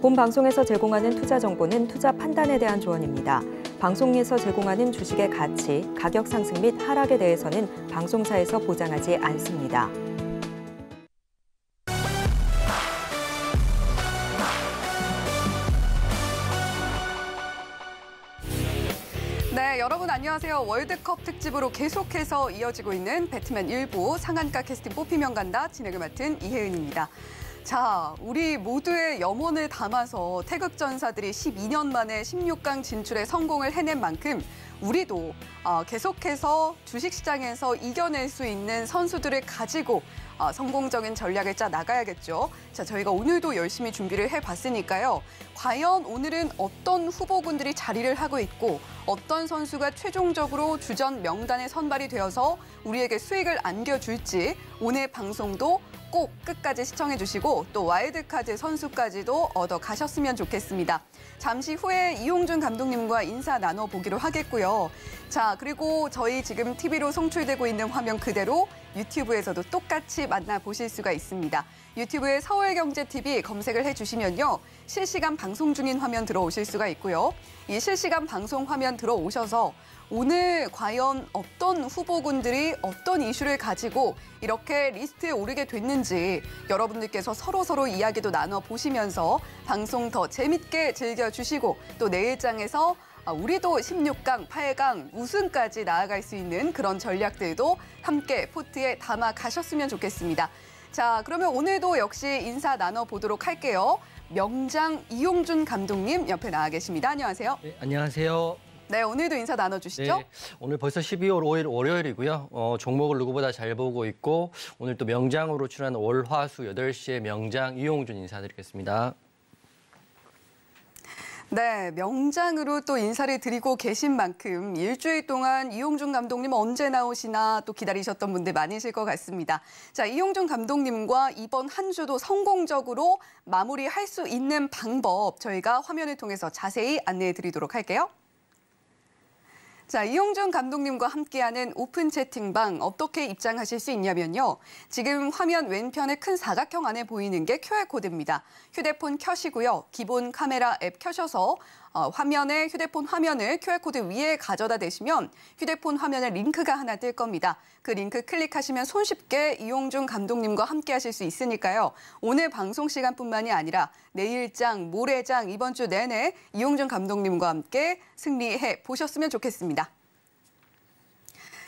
본 방송에서 제공하는 투자 정보는 투자 판단에 대한 조언입니다. 방송에서 제공하는 주식의 가치, 가격 상승 및 하락에 대해서는 방송사에서 보장하지 않습니다. 네, 여러분 안녕하세요. 월드컵 특집으로 계속해서 이어지고 있는 배트맨 일부 상한가 캐스팅 뽑히면 간다 진행을 맡은 이혜은입니다. 자, 우리 모두의 염원을 담아서 태극전사들이 12년 만에 16강 진출에 성공을 해낸 만큼 우리도 계속해서 주식시장에서 이겨낼 수 있는 선수들을 가지고 성공적인 전략을 짜 나가야겠죠. 자, 저희가 오늘도 열심히 준비를 해봤으니까요. 과연 오늘은 어떤 후보군들이 자리를 하고 있고 어떤 선수가 최종적으로 주전 명단에 선발이 되어서 우리에게 수익을 안겨줄지 오늘 방송도 꼭 끝까지 시청해 주시고 또 와일드카드 선수까지도 얻어 가셨으면 좋겠습니다. 잠시 후에 이용준 감독님과 인사 나눠보기로 하겠고요. 자, 그리고 저희 지금 TV로 송출되고 있는 화면 그대로 유튜브에서도 똑같이 만나보실 수가 있습니다. 유튜브에 서울경제TV 검색을 해주시면요. 실시간 방송 중인 화면 들어오실 수가 있고요. 이 실시간 방송 화면 들어오셔서 오늘 과연 어떤 후보군들이 어떤 이슈를 가지고 이렇게 리스트에 오르게 됐는지 여러분들께서 서로 이야기도 나눠보시면서 방송 더 재밌게 즐겨주시고 또 내일장에서 우리도 16강, 8강 우승까지 나아갈 수 있는 그런 전략들도 함께 포트에 담아 가셨으면 좋겠습니다. 자, 그러면 오늘도 역시 인사 나눠보도록 할게요. 명장 이용준 감독님 옆에 나와 계십니다. 안녕하세요. 네, 안녕하세요. 네, 오늘도 인사 나눠주시죠. 네, 오늘 벌써 12월 5일 월요일이고요. 종목을 누구보다 잘 보고 있고 오늘 또 명장으로 출연한 월, 화, 수 8시에 명장 이용준 인사드리겠습니다. 네, 명장으로 또 인사를 드리고 계신 만큼 일주일 동안 이용준 감독님 언제 나오시나 또 기다리셨던 분들 많으실 것 같습니다. 자, 이용준 감독님과 이번 한 주도 성공적으로 마무리할 수 있는 방법 저희가 화면을 통해서 자세히 안내해 드리도록 할게요. 자, 이용준 감독님과 함께하는 오픈 채팅방 어떻게 입장하실 수 있냐면요. 지금 화면 왼편에 큰 사각형 안에 보이는 게 QR코드입니다. 휴대폰 켜시고요. 기본 카메라 앱 켜셔서 화면에 휴대폰 화면을 QR코드 위에 가져다 대시면 휴대폰 화면에 링크가 하나 뜰 겁니다. 그 링크 클릭하시면 손쉽게 이용준 감독님과 함께 하실 수 있으니까요. 오늘 방송 시간뿐만이 아니라 내일장, 모레장, 이번 주 내내 이용준 감독님과 함께 승리해 보셨으면 좋겠습니다.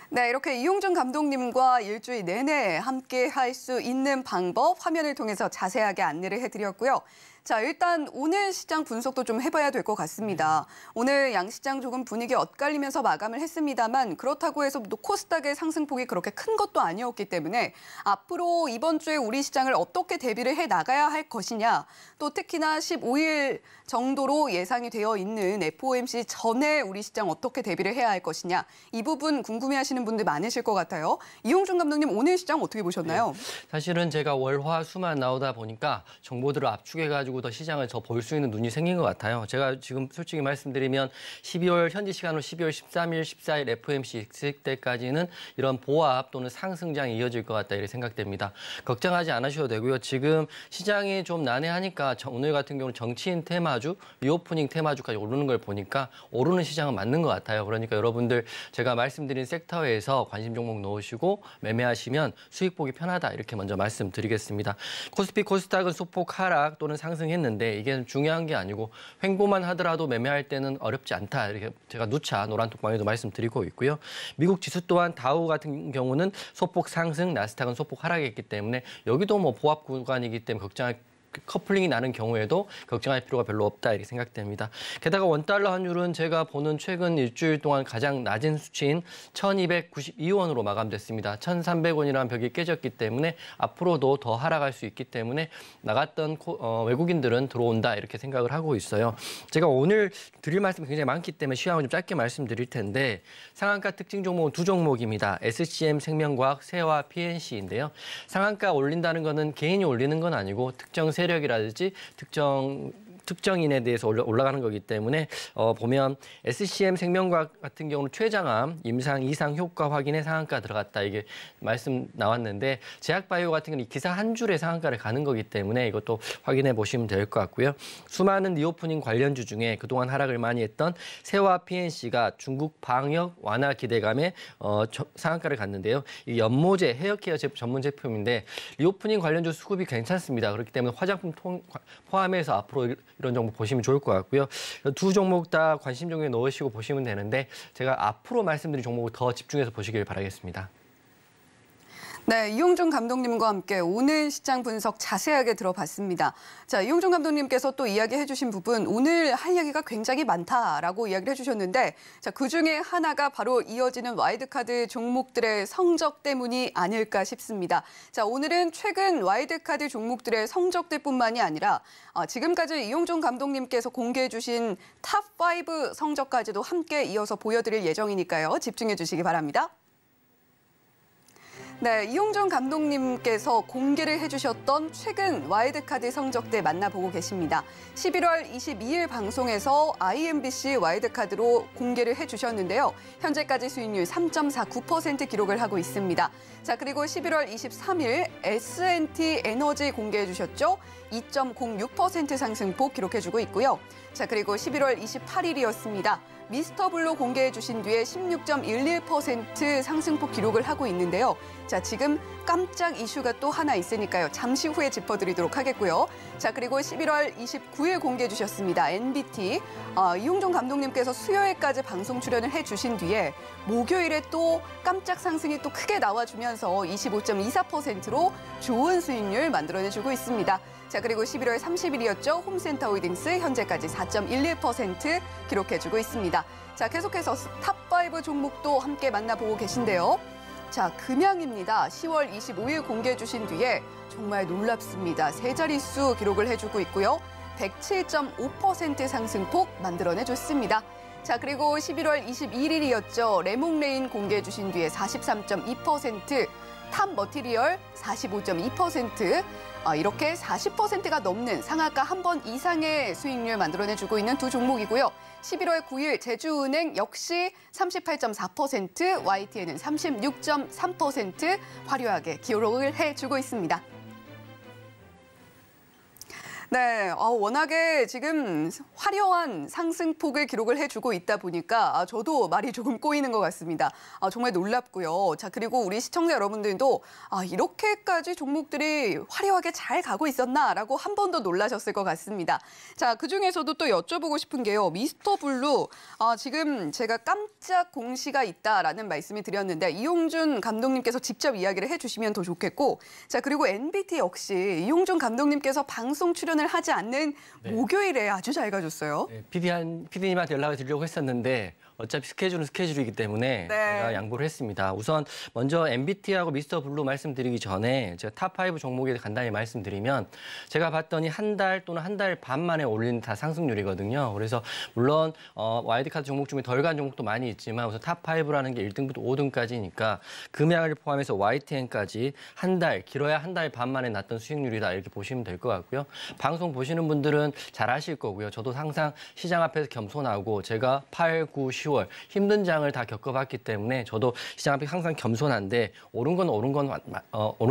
네, 이렇게 이용준 감독님과 일주일 내내 함께 할 수 있는 방법 화면을 통해서 자세하게 안내를 해드렸고요. 자, 일단 오늘 시장 분석도 좀 해봐야 될 것 같습니다. 오늘 양시장 조금 분위기 엇갈리면서 마감을 했습니다만 그렇다고 해서 또 코스닥의 상승폭이 그렇게 큰 것도 아니었기 때문에 앞으로 이번 주에 우리 시장을 어떻게 대비를 해 나가야 할 것이냐 또 특히나 15일 정도로 예상이 되어 있는 FOMC 전에 우리 시장 어떻게 대비를 해야 할 것이냐 이 부분 궁금해하시는 분들 많으실 것 같아요. 이용준 감독님 오늘 시장 어떻게 보셨나요? 네, 사실은 제가 월, 화, 수만 나오다 보니까 정보들을 압축해가지고 더 시장을 더 볼 수 있는 눈이 생긴 것 같아요. 제가 지금 솔직히 말씀드리면 12월 현지 시간으로 12월 13일, 14일 FOMC 익식 때까지는 이런 보합 또는 상승장이 이어질 것 같다 이렇게 생각됩니다. 걱정하지 않으셔도 되고요. 지금 시장이 좀 난해하니까 오늘 같은 경우는 정치인 테마주, 리오프닝 테마주까지 오르는 걸 보니까 오르는 시장은 맞는 것 같아요. 그러니까 여러분들 제가 말씀드린 섹터에서 관심 종목 넣으시고 매매하시면 수익 보기 편하다 이렇게 먼저 말씀드리겠습니다. 코스피, 코스닥은 소폭 하락 또는 상승했는데 이게 중요한 게 아니고 횡보만 하더라도 매매할 때는 어렵지 않다. 이렇게 제가 누차 노란 톡방에도 말씀드리고 있고요. 미국 지수 또한 다우 같은 경우는 소폭 상승, 나스닥은 소폭 하락했기 때문에 여기도 뭐 보합 구간이기 때문에 걱정할 커플링이 나는 경우에도 걱정할 필요가 별로 없다 이렇게 생각됩니다. 게다가 원달러 환율은 제가 보는 최근 일주일 동안 가장 낮은 수치인 1292원으로 마감됐습니다. 1300원이라는 벽이 깨졌기 때문에 앞으로도 더 하락할 수 있기 때문에 나갔던 외국인들은 들어온다 이렇게 생각을 하고 있어요. 제가 오늘 드릴 말씀이 굉장히 많기 때문에 시황을 좀 짧게 말씀드릴 텐데 상한가 특징 종목은 두 종목입니다. SCM 생명과학, 세화, PNC인데요. 상한가 올린다는 거는 개인이 올리는 건 아니고 특정 세력이라든지 특정 특정인에 대해서 올라가는 거기 때문에 보면 SCM 생명과학 같은 경우는 최장암, 임상 이상 효과 확인에 상한가 들어갔다 이게 말씀 나왔는데 제약바이오 같은 경우는 기사 한 줄에 상한가를 가는 거기 때문에 이것도 확인해 보시면 될 것 같고요. 수많은 리오프닝 관련주 중에 그동안 하락을 많이 했던 세와 PNC가 중국 방역 완화 기대감에 상한가를 갔는데요. 이 연모제 헤어케어 전문 제품인데 리오프닝 관련주 수급이 괜찮습니다. 그렇기 때문에 화장품 포함해서 앞으로 이런 정보 보시면 좋을 것 같고요. 두 종목 다 관심 종목에 넣으시고 보시면 되는데 제가 앞으로 말씀드린 종목을 더 집중해서 보시길 바라겠습니다. 네, 이용준 감독님과 함께 오늘 시장 분석 자세하게 들어봤습니다. 자, 이용준 감독님께서 또 이야기해 주신 부분, 오늘 할 이야기가 굉장히 많다라고 이야기를 해주셨는데, 자, 그중에 하나가 바로 이어지는 와일드카드 종목들의 성적 때문이 아닐까 싶습니다. 자, 오늘은 최근 와일드카드 종목들의 성적들뿐만이 아니라 지금까지 이용준 감독님께서 공개해 주신 탑5 성적까지도 함께 이어서 보여드릴 예정이니까요. 집중해 주시기 바랍니다. 네, 이용준 감독님께서 공개를 해주셨던 최근 와일드카드 성적들 만나보고 계십니다. 11월 22일 방송에서 IMBC 와일드카드로 공개를 해주셨는데요. 현재까지 수익률 3.49% 기록을 하고 있습니다. 자, 그리고 11월 23일 S&T 에너지 공개해 주셨죠. 2.06% 상승폭 기록해주고 있고요. 자, 그리고 11월 28일이었습니다. 미스터블루 공개해 주신 뒤에 16.11% 상승폭 기록을 하고 있는데요. 자, 지금 깜짝 이슈가 또 하나 있으니까요. 잠시 후에 짚어드리도록 하겠고요. 자, 그리고 11월 29일 공개해 주셨습니다. NBT. 이용준 감독님께서 수요일까지 방송 출연을 해주신 뒤에 목요일에 또 깜짝 상승이 또 크게 나와주면서 25.24%로 좋은 수익률 만들어내주고 있습니다. 자, 그리고 11월 30일이었죠. 홈센터 홀딩스 현재까지 4.11% 기록해주고 있습니다. 자, 계속해서 탑5 종목도 함께 만나보고 계신데요. 자, 금양입니다. 10월 25일 공개해 주신 뒤에 정말 놀랍습니다. 세 자릿수 기록을 해주고 있고요. 107.5% 상승폭 만들어내줬습니다. 자, 그리고 11월 21일이었죠. 레몽레인 공개해 주신 뒤에 43.2%, 탑 머티리얼 45.2%, 이렇게 40%가 넘는 상한가 한 번 이상의 수익률 만들어내주고 있는 두 종목이고요. 11월 9일 제주은행 역시 38.4%, YTN은 36.3% 화려하게 기록을 해주고 있습니다. 네, 워낙에 지금 화려한 상승폭을 기록을 해주고 있다 보니까 저도 말이 조금 꼬이는 것 같습니다. 정말 놀랍고요. 자, 그리고 우리 시청자 여러분들도 이렇게까지 종목들이 화려하게 잘 가고 있었나라고 한 번 더 놀라셨을 것 같습니다. 자, 그중에서도 또 여쭤보고 싶은 게요. 미스터블루, 지금 제가 깜짝 공시가 있다라는 말씀을 드렸는데 이용준 감독님께서 직접 이야기를 해주시면 더 좋겠고, 자, 그리고 NBT 역시 이용준 감독님께서 방송 출연을 하지 않는 목요일에 아주 잘 가줬어요. 네, PD님한테 연락을 드리려고 했었는데 어차피 스케줄은 스케줄이기 때문에 제가 양보를 했습니다. 우선 먼저 MBT하고 미스터블루 말씀드리기 전에 제가 탑5 종목에 간단히 말씀드리면 제가 봤더니 한 달 또는 한 달 반 만에 올린 다 상승률이거든요. 그래서 물론 와일드카드 종목 중에 덜 간 종목도 많이 있지만 우선 탑5라는 게 1등부터 5등까지니까 금양을 포함해서 YTN까지 한 달, 길어야 한 달 반 만에 났던 수익률이다 이렇게 보시면 될 것 같고요. 방송 보시는 분들은 잘 아실 거고요. 저도 항상 시장 앞에서 겸손하고 제가 8, 9, 10월 힘든 장을 다 겪어봤기 때문에 저도 시장 앞에 항상 겸손한데 오른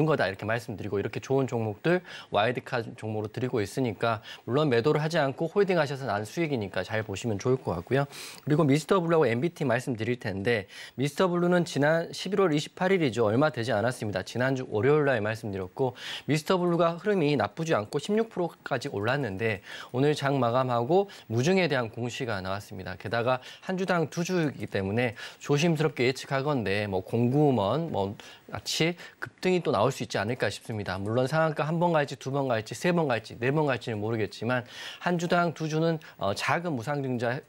거다 이렇게 말씀드리고 이렇게 좋은 종목들 와일드카드 종목으로 드리고 있으니까 물론 매도를 하지 않고 홀딩하셔서 난 수익이니까 잘 보시면 좋을 것 같고요. 그리고 미스터블루하고 MBT 말씀드릴 텐데 미스터블루는 지난 11월 28일이죠. 얼마 되지 않았습니다. 지난주 월요일 날 말씀드렸고 미스터블루가 흐름이 나쁘지 않고 16%까지 올랐는데 오늘 장 마감하고 무증에 대한 공시가 나왔습니다. 게다가 한 주당 2주이기 때문에 조심스럽게 예측하건대 공구먼 같이 급등이 또 나올 수 있지 않을까 싶습니다. 물론 상한가 한 번 갈지 두 번 갈지 세 번 갈지 네 번 갈지는 모르겠지만 한 주당 2주는 작은 무상증자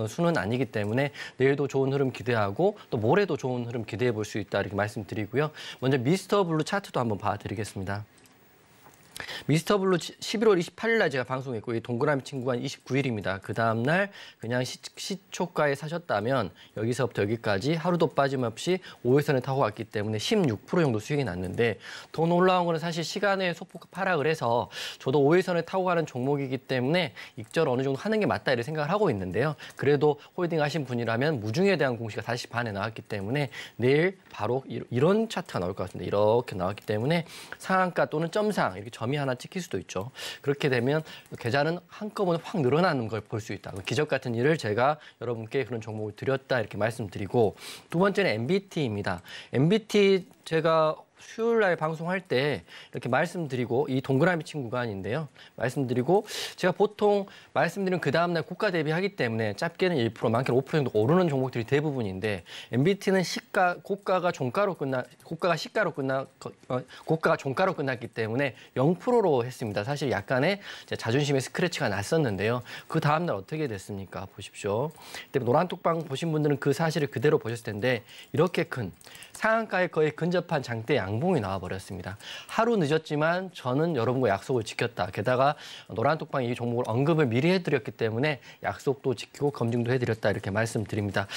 수는 아니기 때문에 내일도 좋은 흐름 기대하고 또 모레도 좋은 흐름 기대해 볼 수 있다 이렇게 말씀드리고요. 먼저 미스터블루 차트도 한번 봐드리겠습니다. 미스터블루 11월 28일 날 제가 방송했고 이 동그라미 친구가 29일입니다. 그 다음 날 그냥 시초가에 사셨다면 여기서부터 여기까지 하루도 빠짐없이 5일선을 타고 왔기 때문에 16% 정도 수익이 났는데 더 놀라운 거는 사실 시간에 소폭 하락을 해서 저도 5일선을 타고 가는 종목이기 때문에 익절 어느 정도 하는 게 맞다 이렇게 생각을 하고 있는데요. 그래도 홀딩 하신 분이라면 무중에 대한 공시가 5시 반에 나왔기 때문에 내일 바로 이런 차트가 나올 것 같습니다. 이렇게 나왔기 때문에 상한가 또는 점상 이렇게 점이 하나 찍힐 수도 있죠. 그렇게 되면 계좌는 한꺼번에 확 늘어나는 걸 볼 수 있다. 기적 같은 일을 제가 여러분께 그런 종목을 드렸다 이렇게 말씀드리고 두 번째는 MBT입니다. MBT 제가 수요일 날 방송할 때 이렇게 말씀드리고 이 동그라미 친 구간인데요. 말씀드리고 제가 보통 말씀드린 그 다음 날 고가 대비하기 때문에 짧게는 1%, 많게는 5% 정도 오르는 종목들이 대부분인데 MBT는 고가가 종가로 끝났기 때문에 0%로 했습니다. 사실 약간의 자존심의 스크래치가 났었는데요. 그 다음 날 어떻게 됐습니까? 보십시오. 그때 노란톡방 보신 분들은 그 사실을 그대로 보셨을 텐데 이렇게 큰 상한가에 거의 근접한 장대 양봉이 나와버렸습니다. 하루 늦었지만 저는 여러분과 약속을 지켰다. 게다가 노란톡방이 이 종목을 언급을 미리 해드렸기 때문에 약속도 지키고 검증도 해드렸다. 이렇게 말씀드립니다.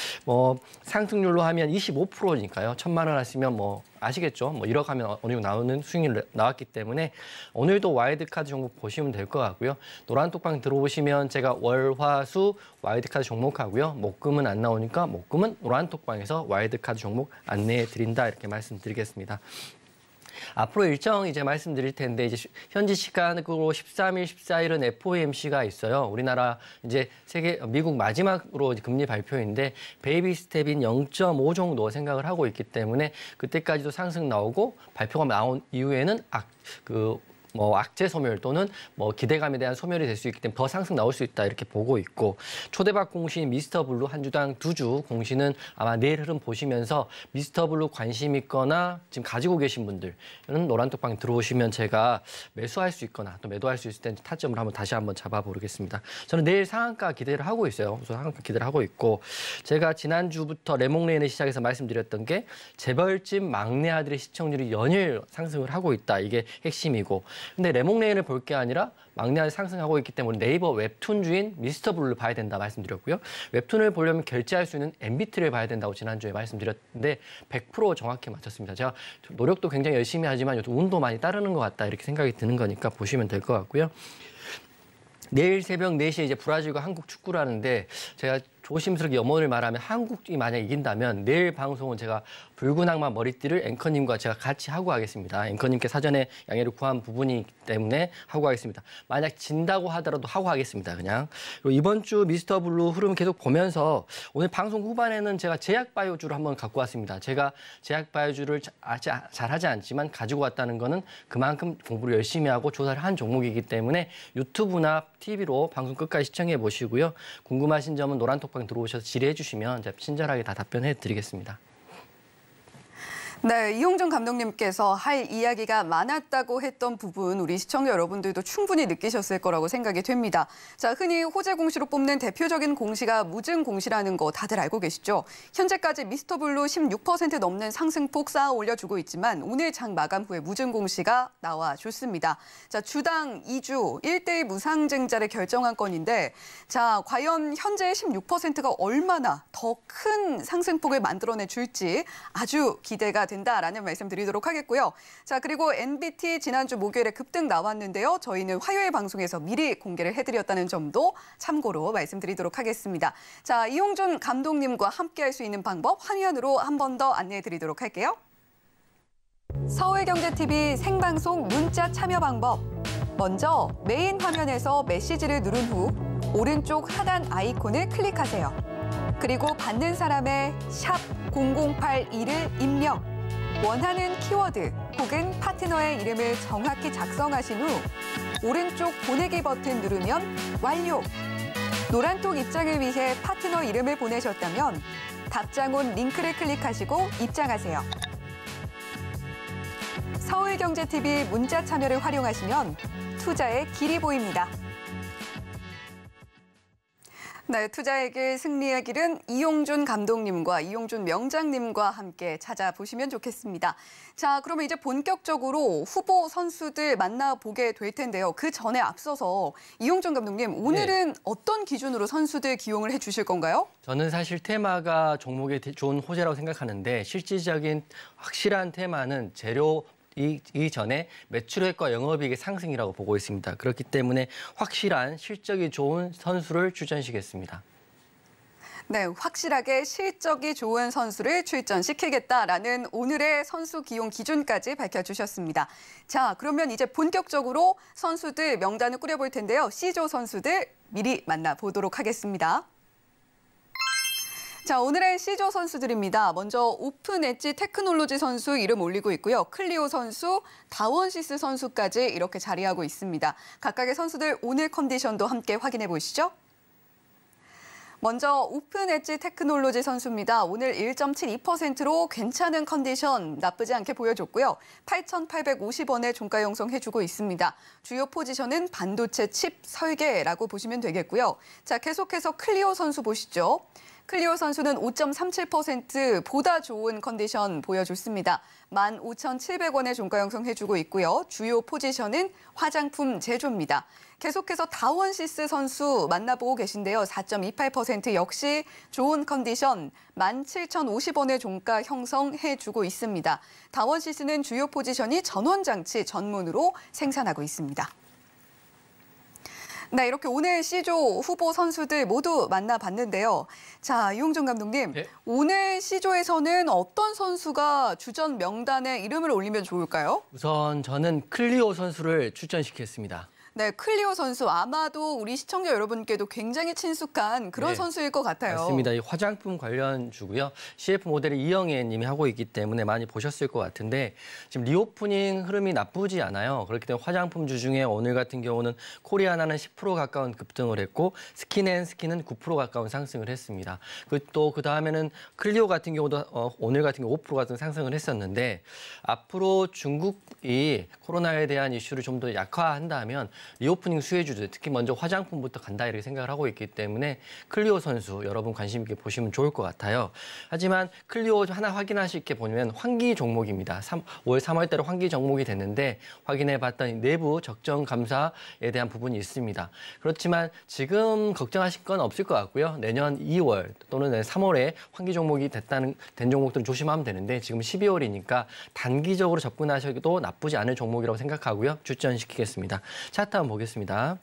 상승률로 하면 25%니까요. 1,000만 원 하시면 아시겠죠? 1억 하면 어느 정도 나오는 수익률 나왔기 때문에 오늘도 와일드카드 종목 보시면 될 것 같고요. 노란톡방 들어오시면 제가 월, 화, 수 와일드카드 종목하고요. 목금은 안 나오니까 목금은 노란톡방에서 와일드카드 종목 안내해 드린다 이렇게 말씀드리겠습니다. 앞으로 일정 이제 말씀드릴 텐데 이제 현지 시간으로 13일, 14일은 FOMC가 있어요. 우리나라 이제 미국 마지막으로 금리 발표인데 베이비 스텝인 0.5 정도 생각을 하고 있기 때문에 그때까지도 상승 나오고 발표가 나온 이후에는 악재 소멸 또는 기대감에 대한 소멸이 될 수 있기 때문에 더 상승 나올 수 있다 이렇게 보고 있고 초대박 공시인 미스터블루 한 주당 2주 공시는 아마 내일 흐름 보시면서 미스터블루 관심 있거나 지금 가지고 계신 분들은 노란톡방 들어오시면 제가 매수할 수 있거나 또 매도할 수 있을 때 타점을 다시 한번 잡아보겠습니다. 저는 내일 상한가 기대를 하고 있어요. 상한가 기대를 하고 있고 제가 지난주부터 레몽레인을 시작해서 말씀드렸던 게 재벌집 막내 아들의 시청률이 연일 상승을 하고 있다. 이게 핵심이고 근데 레몽레인을 볼 게 아니라 막내 아들 상승하고 있기 때문에 네이버 웹툰주인 미스터블루를 봐야 된다 말씀드렸고요. 웹툰을 보려면 결제할 수 있는 MBT를 봐야 된다고 지난주에 말씀드렸는데 100% 정확히 맞췄습니다. 제가 노력도 굉장히 열심히 하지만 요즘 운도 많이 따르는 것 같다 이렇게 생각이 드는 거니까 보시면 될 것 같고요. 내일 새벽 4시에 이제 브라질과 한국 축구를 하는데 제가 조심스럽게 염원을 말하면 한국이 만약 이긴다면 내일 방송은 제가 붉은 악마 머리띠를 앵커님과 제가 같이 하고 하겠습니다. 앵커님께 사전에 양해를 구한 부분이기 때문에 하고 하겠습니다. 만약 진다고 하더라도 하고 하겠습니다. 그냥. 그리고 이번 주 미스터블루 흐름 계속 보면서 오늘 방송 후반에는 제가 제약바이오주를 한번 갖고 왔습니다. 제가 제약바이오주를 잘하지 않지만 가지고 왔다는 거는 그만큼 공부를 열심히 하고 조사를 한 종목이기 때문에 유튜브나 TV로 방송 끝까지 시청해 보시고요. 궁금하신 점은 노란톡방 들어오셔서 질의해 주시면 제가 친절하게 다 답변해 드리겠습니다. 네, 이용준 감독님께서 할 이야기가 많았다고 했던 부분 우리 시청자 여러분들도 충분히 느끼셨을 거라고 생각이 됩니다. 자, 흔히 호재 공시로 뽑는 대표적인 공시가 무증 공시라는 거 다들 알고 계시죠? 현재까지 미스터블루 16% 넘는 상승폭 쌓아 올려주고 있지만 오늘 장 마감 후에 무증 공시가 나와줬습니다. 자, 주당 2주 1대1 무상증자를 결정한 건인데 자, 과연 현재 16%가 얼마나 더 큰 상승폭을 만들어내 줄지 아주 기대가 된다라는 말씀 드리도록 하겠고요. 자, 그리고 MBT 지난주 목요일에 급등 나왔는데요. 저희는 화요일 방송에서 미리 공개를 해드렸다는 점도 참고로 말씀드리도록 하겠습니다. 자, 이용준 감독님과 함께할 수 있는 방법 화면으로 한 번 더 안내해 드리도록 할게요. 서울경제TV 생방송 문자 참여 방법. 먼저 메인 화면에서 메시지를 누른 후 오른쪽 하단 아이콘을 클릭하세요. 그리고 받는 사람의 샵 0082를 입력. 원하는 키워드 혹은 파트너의 이름을 정확히 작성하신 후 오른쪽 보내기 버튼 누르면 완료. 노란톡 입장을 위해 파트너 이름을 보내셨다면 답장 온 링크를 클릭하시고 입장하세요. 서울경제TV 문자 참여를 활용하시면 투자의 길이 보입니다. 네, 투자의 길, 승리의 길은 이용준 감독님과 이용준 명장님과 함께 찾아보시면 좋겠습니다. 자, 그러면 이제 본격적으로 후보 선수들 만나보게 될 텐데요. 그 전에 앞서서 이용준 감독님, 오늘은 어떤 기준으로 선수들 기용을 해주실 건가요? 저는 사실 테마가 종목에 좋은 호재라고 생각하는데 실질적인 확실한 테마는 재료 이전에 매출액과 영업이익의 상승이라고 보고 있습니다. 그렇기 때문에 확실한 실적이 좋은 선수를 추천시켰습니다. 네, 확실하게 실적이 좋은 선수를 출전시키겠다라는 오늘의 선수 기용 기준까지 밝혀주셨습니다. 자, 그러면 이제 본격적으로 선수들 명단을 꾸려볼 텐데요. C조 선수들 미리 만나보도록 하겠습니다. 자, 오늘의 C조 선수들입니다. 먼저 오픈 엣지 테크놀로지 선수 이름 올리고 있고요. 클리오 선수, 다원시스 선수까지 이렇게 자리하고 있습니다. 각각의 선수들 오늘 컨디션도 함께 확인해 보시죠. 먼저 오픈 엣지 테크놀로지 선수입니다. 오늘 1.72%로 괜찮은 컨디션 나쁘지 않게 보여줬고요. 8,850원에 종가 형성해주고 있습니다. 주요 포지션은 반도체 칩 설계라고 보시면 되겠고요. 자, 계속해서 클리오 선수 보시죠. 클리오 선수는 5.37% 보다 좋은 컨디션 보여줬습니다. 15,700원에 종가 형성해주고 있고요. 주요 포지션은 화장품 제조입니다. 계속해서 다원시스 선수 만나보고 계신데요. 4.28% 역시 좋은 컨디션 17,050원에 종가 형성해주고 있습니다. 다원시스는 주요 포지션이 전원장치 전문으로 생산하고 있습니다. 네, 이렇게 오늘 C조 후보 선수들 모두 만나봤는데요. 자, 이용준 감독님, 네. 오늘 C조에서는 어떤 선수가 주전 명단에 이름을 올리면 좋을까요? 우선 저는 클리오 선수를 추천시켰습니다. 네, 클리오 선수 아마도 우리 시청자 여러분께도 굉장히 친숙한 그런 네. 선수일 것 같아요. 맞습니다. 이 화장품 관련주고요. CF 모델을 이영애 님이 하고 있기 때문에 많이 보셨을 것 같은데 지금 리오프닝 흐름이 나쁘지 않아요. 그렇기 때문에 화장품주 중에 오늘 같은 경우는 코리아나는 10% 가까운 급등을 했고 스킨앤스킨은 9% 가까운 상승을 했습니다. 그 다음에는 클리오 같은 경우도 오늘 같은 경우 5% 같은 상승을 했었는데 앞으로 중국이 코로나에 대한 이슈를 좀 더 약화한다면 리오프닝 수혜주들, 특히 먼저 화장품부터 간다 이렇게 생각을 하고 있기 때문에 클리오 선수 여러분 관심 있게 보시면 좋을 것 같아요. 하지만 클리오 하나 확인하실 게 보면 환기 종목입니다. 5월 3월달에 환기 종목이 됐는데 확인해봤더니 내부 적정 감사에 대한 부분이 있습니다. 그렇지만 지금 걱정하실 건 없을 것 같고요. 내년 2월 또는 3월에 환기 종목이 된 종목들은 조심하면 되는데 지금 12월이니까 단기적으로 접근하셔도 나쁘지 않을 종목이라고 생각하고요. 추천시키겠습니다. 차트 한번 보겠습니다.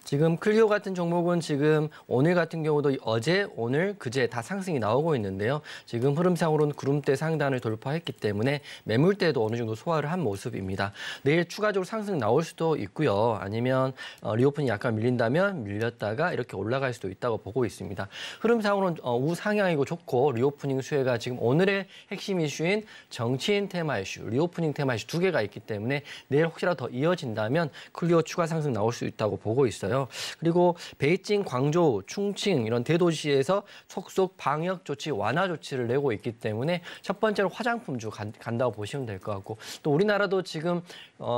지금 클리오 같은 종목은 지금 오늘 같은 경우도 어제, 오늘, 그제 다 상승이 나오고 있는데요. 지금 흐름상으로는 구름대 상단을 돌파했기 때문에 매물대도 어느 정도 소화를 한 모습입니다. 내일 추가적으로 상승 나올 수도 있고요. 아니면 리오픈이 약간 밀린다면 밀렸다가 이렇게 올라갈 수도 있다고 보고 있습니다. 흐름상으로는 우상향이고 좋고 리오프닝 수혜가 지금 오늘의 핵심 이슈인 정치인 테마 이슈, 리오프닝 테마 이슈 두 개가 있기 때문에 내일 혹시라도 더 이어진다면 클리오 추가 상승 나올 수 있다고 보고 있어요. 그리고 베이징, 광저우, 충칭 이런 대도시에서 속속 방역 조치, 완화 조치를 내고 있기 때문에 첫 번째로 화장품주 간다고 보시면 될 것 같고 또 우리나라도 지금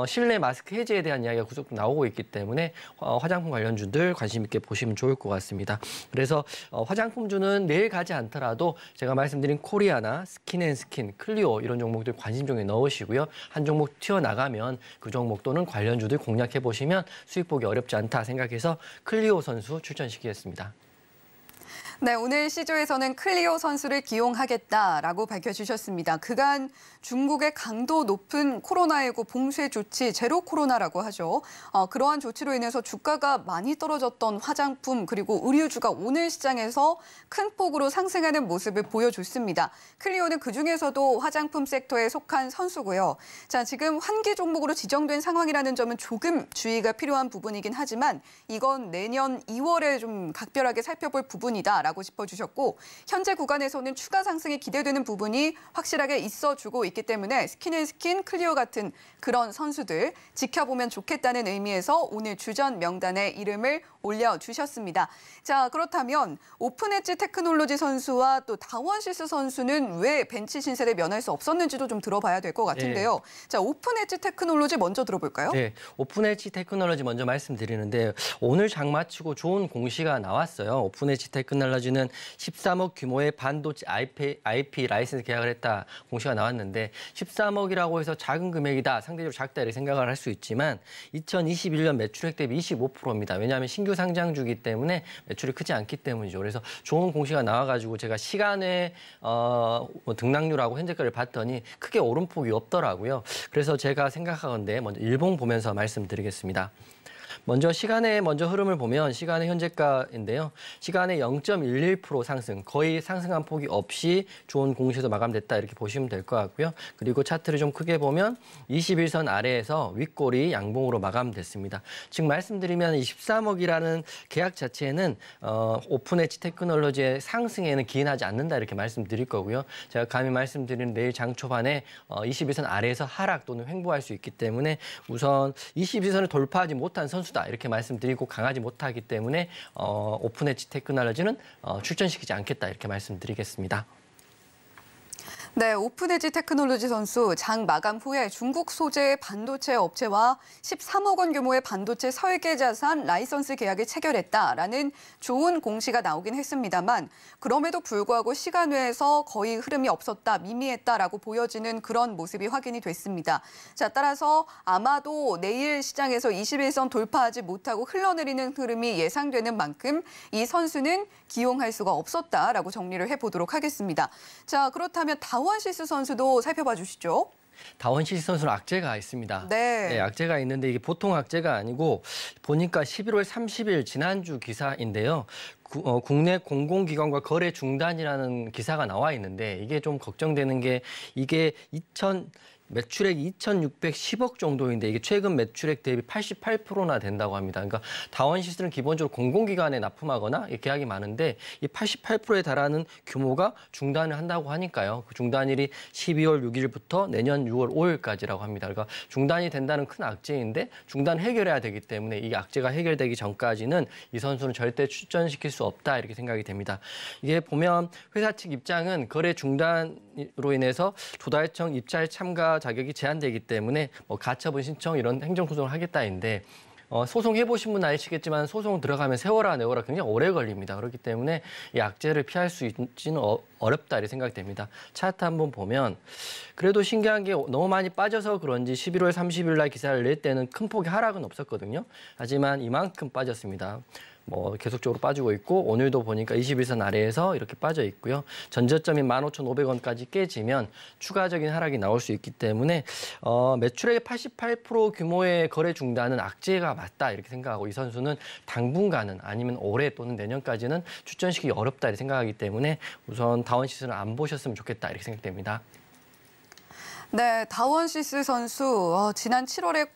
실내 마스크 해제에 대한 이야기가 계속 나오고 있기 때문에 화장품 관련주들 관심 있게 보시면 좋을 것 같습니다. 그래서 화장품주는 내일 가지 않더라도 제가 말씀드린 코리아나 스킨앤스킨, 클리오 이런 종목들 관심 종에 넣으시고요. 한 종목 튀어나가면 그 종목 또는 관련주들 공략해 보시면 수익 보기 어렵지 않다 생각해서 클리오 선수 추천시키겠습니다. 네, 오늘 C조에서는 클리오 선수를 기용하겠다라고 밝혀주셨습니다. 그간 중국의 강도 높은 코로나19 봉쇄 조치, 제로 코로나라고 하죠. 그러한 조치로 인해서 주가가 많이 떨어졌던 화장품 그리고 의류주가 오늘 시장에서 큰 폭으로 상승하는 모습을 보여줬습니다. 클리오는 그중에서도 화장품 섹터에 속한 선수고요. 자, 지금 환기 종목으로 지정된 상황이라는 점은 조금 주의가 필요한 부분이긴 하지만 이건 내년 2월에 좀 각별하게 살펴볼 부분이다라고 라고 짚어주셨고 현재 구간에서는 추가 상승이 기대되는 부분이 확실하게 있어주고 있기 때문에 스킨앤스킨, 클리오 같은 그런 선수들 지켜보면 좋겠다는 의미에서 오늘 주전 명단에 이름을 올려주셨습니다. 자, 그렇다면 오픈엣지 테크놀로지 선수와 또 다원시스 선수는 왜 벤치 신세대 면할 수 없었는지도 좀 들어봐야 될 것 같은데요. 네. 자, 오픈엣지 테크놀로지 먼저 들어볼까요? 네, 오픈엣지 테크놀로지 먼저 말씀드리는데 오늘 장마치고 좋은 공시가 나왔어요. 오픈엣지 테크놀로지는 13억 규모의 반도체 IP 라이센스 계약을 했다 공시가 나왔는데 13억이라고 해서 작은 금액이다, 상대적으로 작다 이렇게 생각을 할 수 있지만 2021년 매출액 대비 25%입니다. 왜냐하면 신규 상장주기 때문에 매출이 크지 않기 때문이죠. 그래서 좋은 공시가 나와가지고 제가 시간의 등락률하고 현재가를 봤더니 크게 오름폭이 없더라고요. 그래서 제가 생각하건대 먼저 일봉 보면서 말씀드리겠습니다. 먼저 시간의 흐름을 보면 시간의 현재가인데요. 시간의 0.11% 상승, 거의 상승한 폭이 없이 좋은 공시에서 마감됐다 이렇게 보시면 될 것 같고요. 그리고 차트를 좀 크게 보면 21선 아래에서 윗골이 양봉으로 마감됐습니다. 즉 말씀드리면 이 13억이라는 계약 자체는 오픈엣지 테크놀로지의 상승에는 기인하지 않는다 이렇게 말씀드릴 거고요. 제가 감히 말씀드리는 내일 장 초반에 21선 아래에서 하락 또는 횡보할 수 있기 때문에 우선 21선을 돌파하지 못한 선수다 이렇게 말씀드리고 강하지 못하기 때문에 오픈엣지 테크놀로지는 출전시키지 않겠다 이렇게 말씀드리겠습니다. 네, 오픈엣지 테크놀로지 선수 장 마감 후에 중국 소재 반도체 업체와 13억 원 규모의 반도체 설계 자산 라이선스 계약을 체결했다라는 좋은 공시가 나오긴 했습니다만 그럼에도 불구하고 시간 외에서 거의 흐름이 없었다, 미미했다라고 보여지는 그런 모습이 확인이 됐습니다. 자, 따라서 아마도 내일 시장에서 21선 돌파하지 못하고 흘러내리는 흐름이 예상되는 만큼 이 선수는 기용할 수가 없었다라고 정리를 해보도록 하겠습니다. 자, 그렇다면 다원시스 선수도 살펴봐 주시죠. 다원시스 선수는 악재가 있습니다. 네, 악재가 있는데 이게 보통 악재가 아니고 보니까 11월 30일 지난주 기사인데요. 국내 공공기관과 거래 중단이라는 기사가 나와 있는데 이게 좀 걱정되는 게 이게 매출액이 2,610억 정도인데 이게 최근 매출액 대비 88%나 된다고 합니다. 그러니까 다원시스는 기본적으로 공공기관에 납품하거나 계약이 많은데 이 88%에 달하는 규모가 중단을 한다고 하니까요. 그 중단일이 12월 6일부터 내년 6월 5일까지라고 합니다. 그러니까 중단이 된다는 큰 악재인데 중단 해결해야 되기 때문에 이 악재가 해결되기 전까지는 이 선수는 절대 출전시킬 수 없다 이렇게 생각이 됩니다. 이게 보면 회사 측 입장은 거래 중단으로 인해서 조달청 입찰 참가 자격이 제한되기 때문에 가처분 신청 이런 행정소송을 하겠다인데 소송해보신 분 아시겠지만 소송 들어가면 세워라 내워라 굉장히 오래 걸립니다. 그렇기 때문에 이 악재를 피할 수 있지는 어렵다 이렇게 생각이 됩니다. 차트 한번 보면 그래도 신기한 게 너무 많이 빠져서 그런지 11월 30일 날 기사를 낼 때는 큰 폭의 하락은 없었거든요. 하지만 이만큼 빠졌습니다. 계속적으로 빠지고 있고 오늘도 보니까 21선 아래에서 이렇게 빠져 있고요. 전저점인 15,500원까지 깨지면 추가적인 하락이 나올 수 있기 때문에 매출액의 88% 규모의 거래 중단은 악재가 맞다 이렇게 생각하고 이 선수는 당분간은 아니면 올해 또는 내년까지는 출전시키기 어렵다 이렇게 생각하기 때문에 우선 다원시스는 안 보셨으면 좋겠다 이렇게 생각됩니다. 네, 다원시스 선수 지난 7월에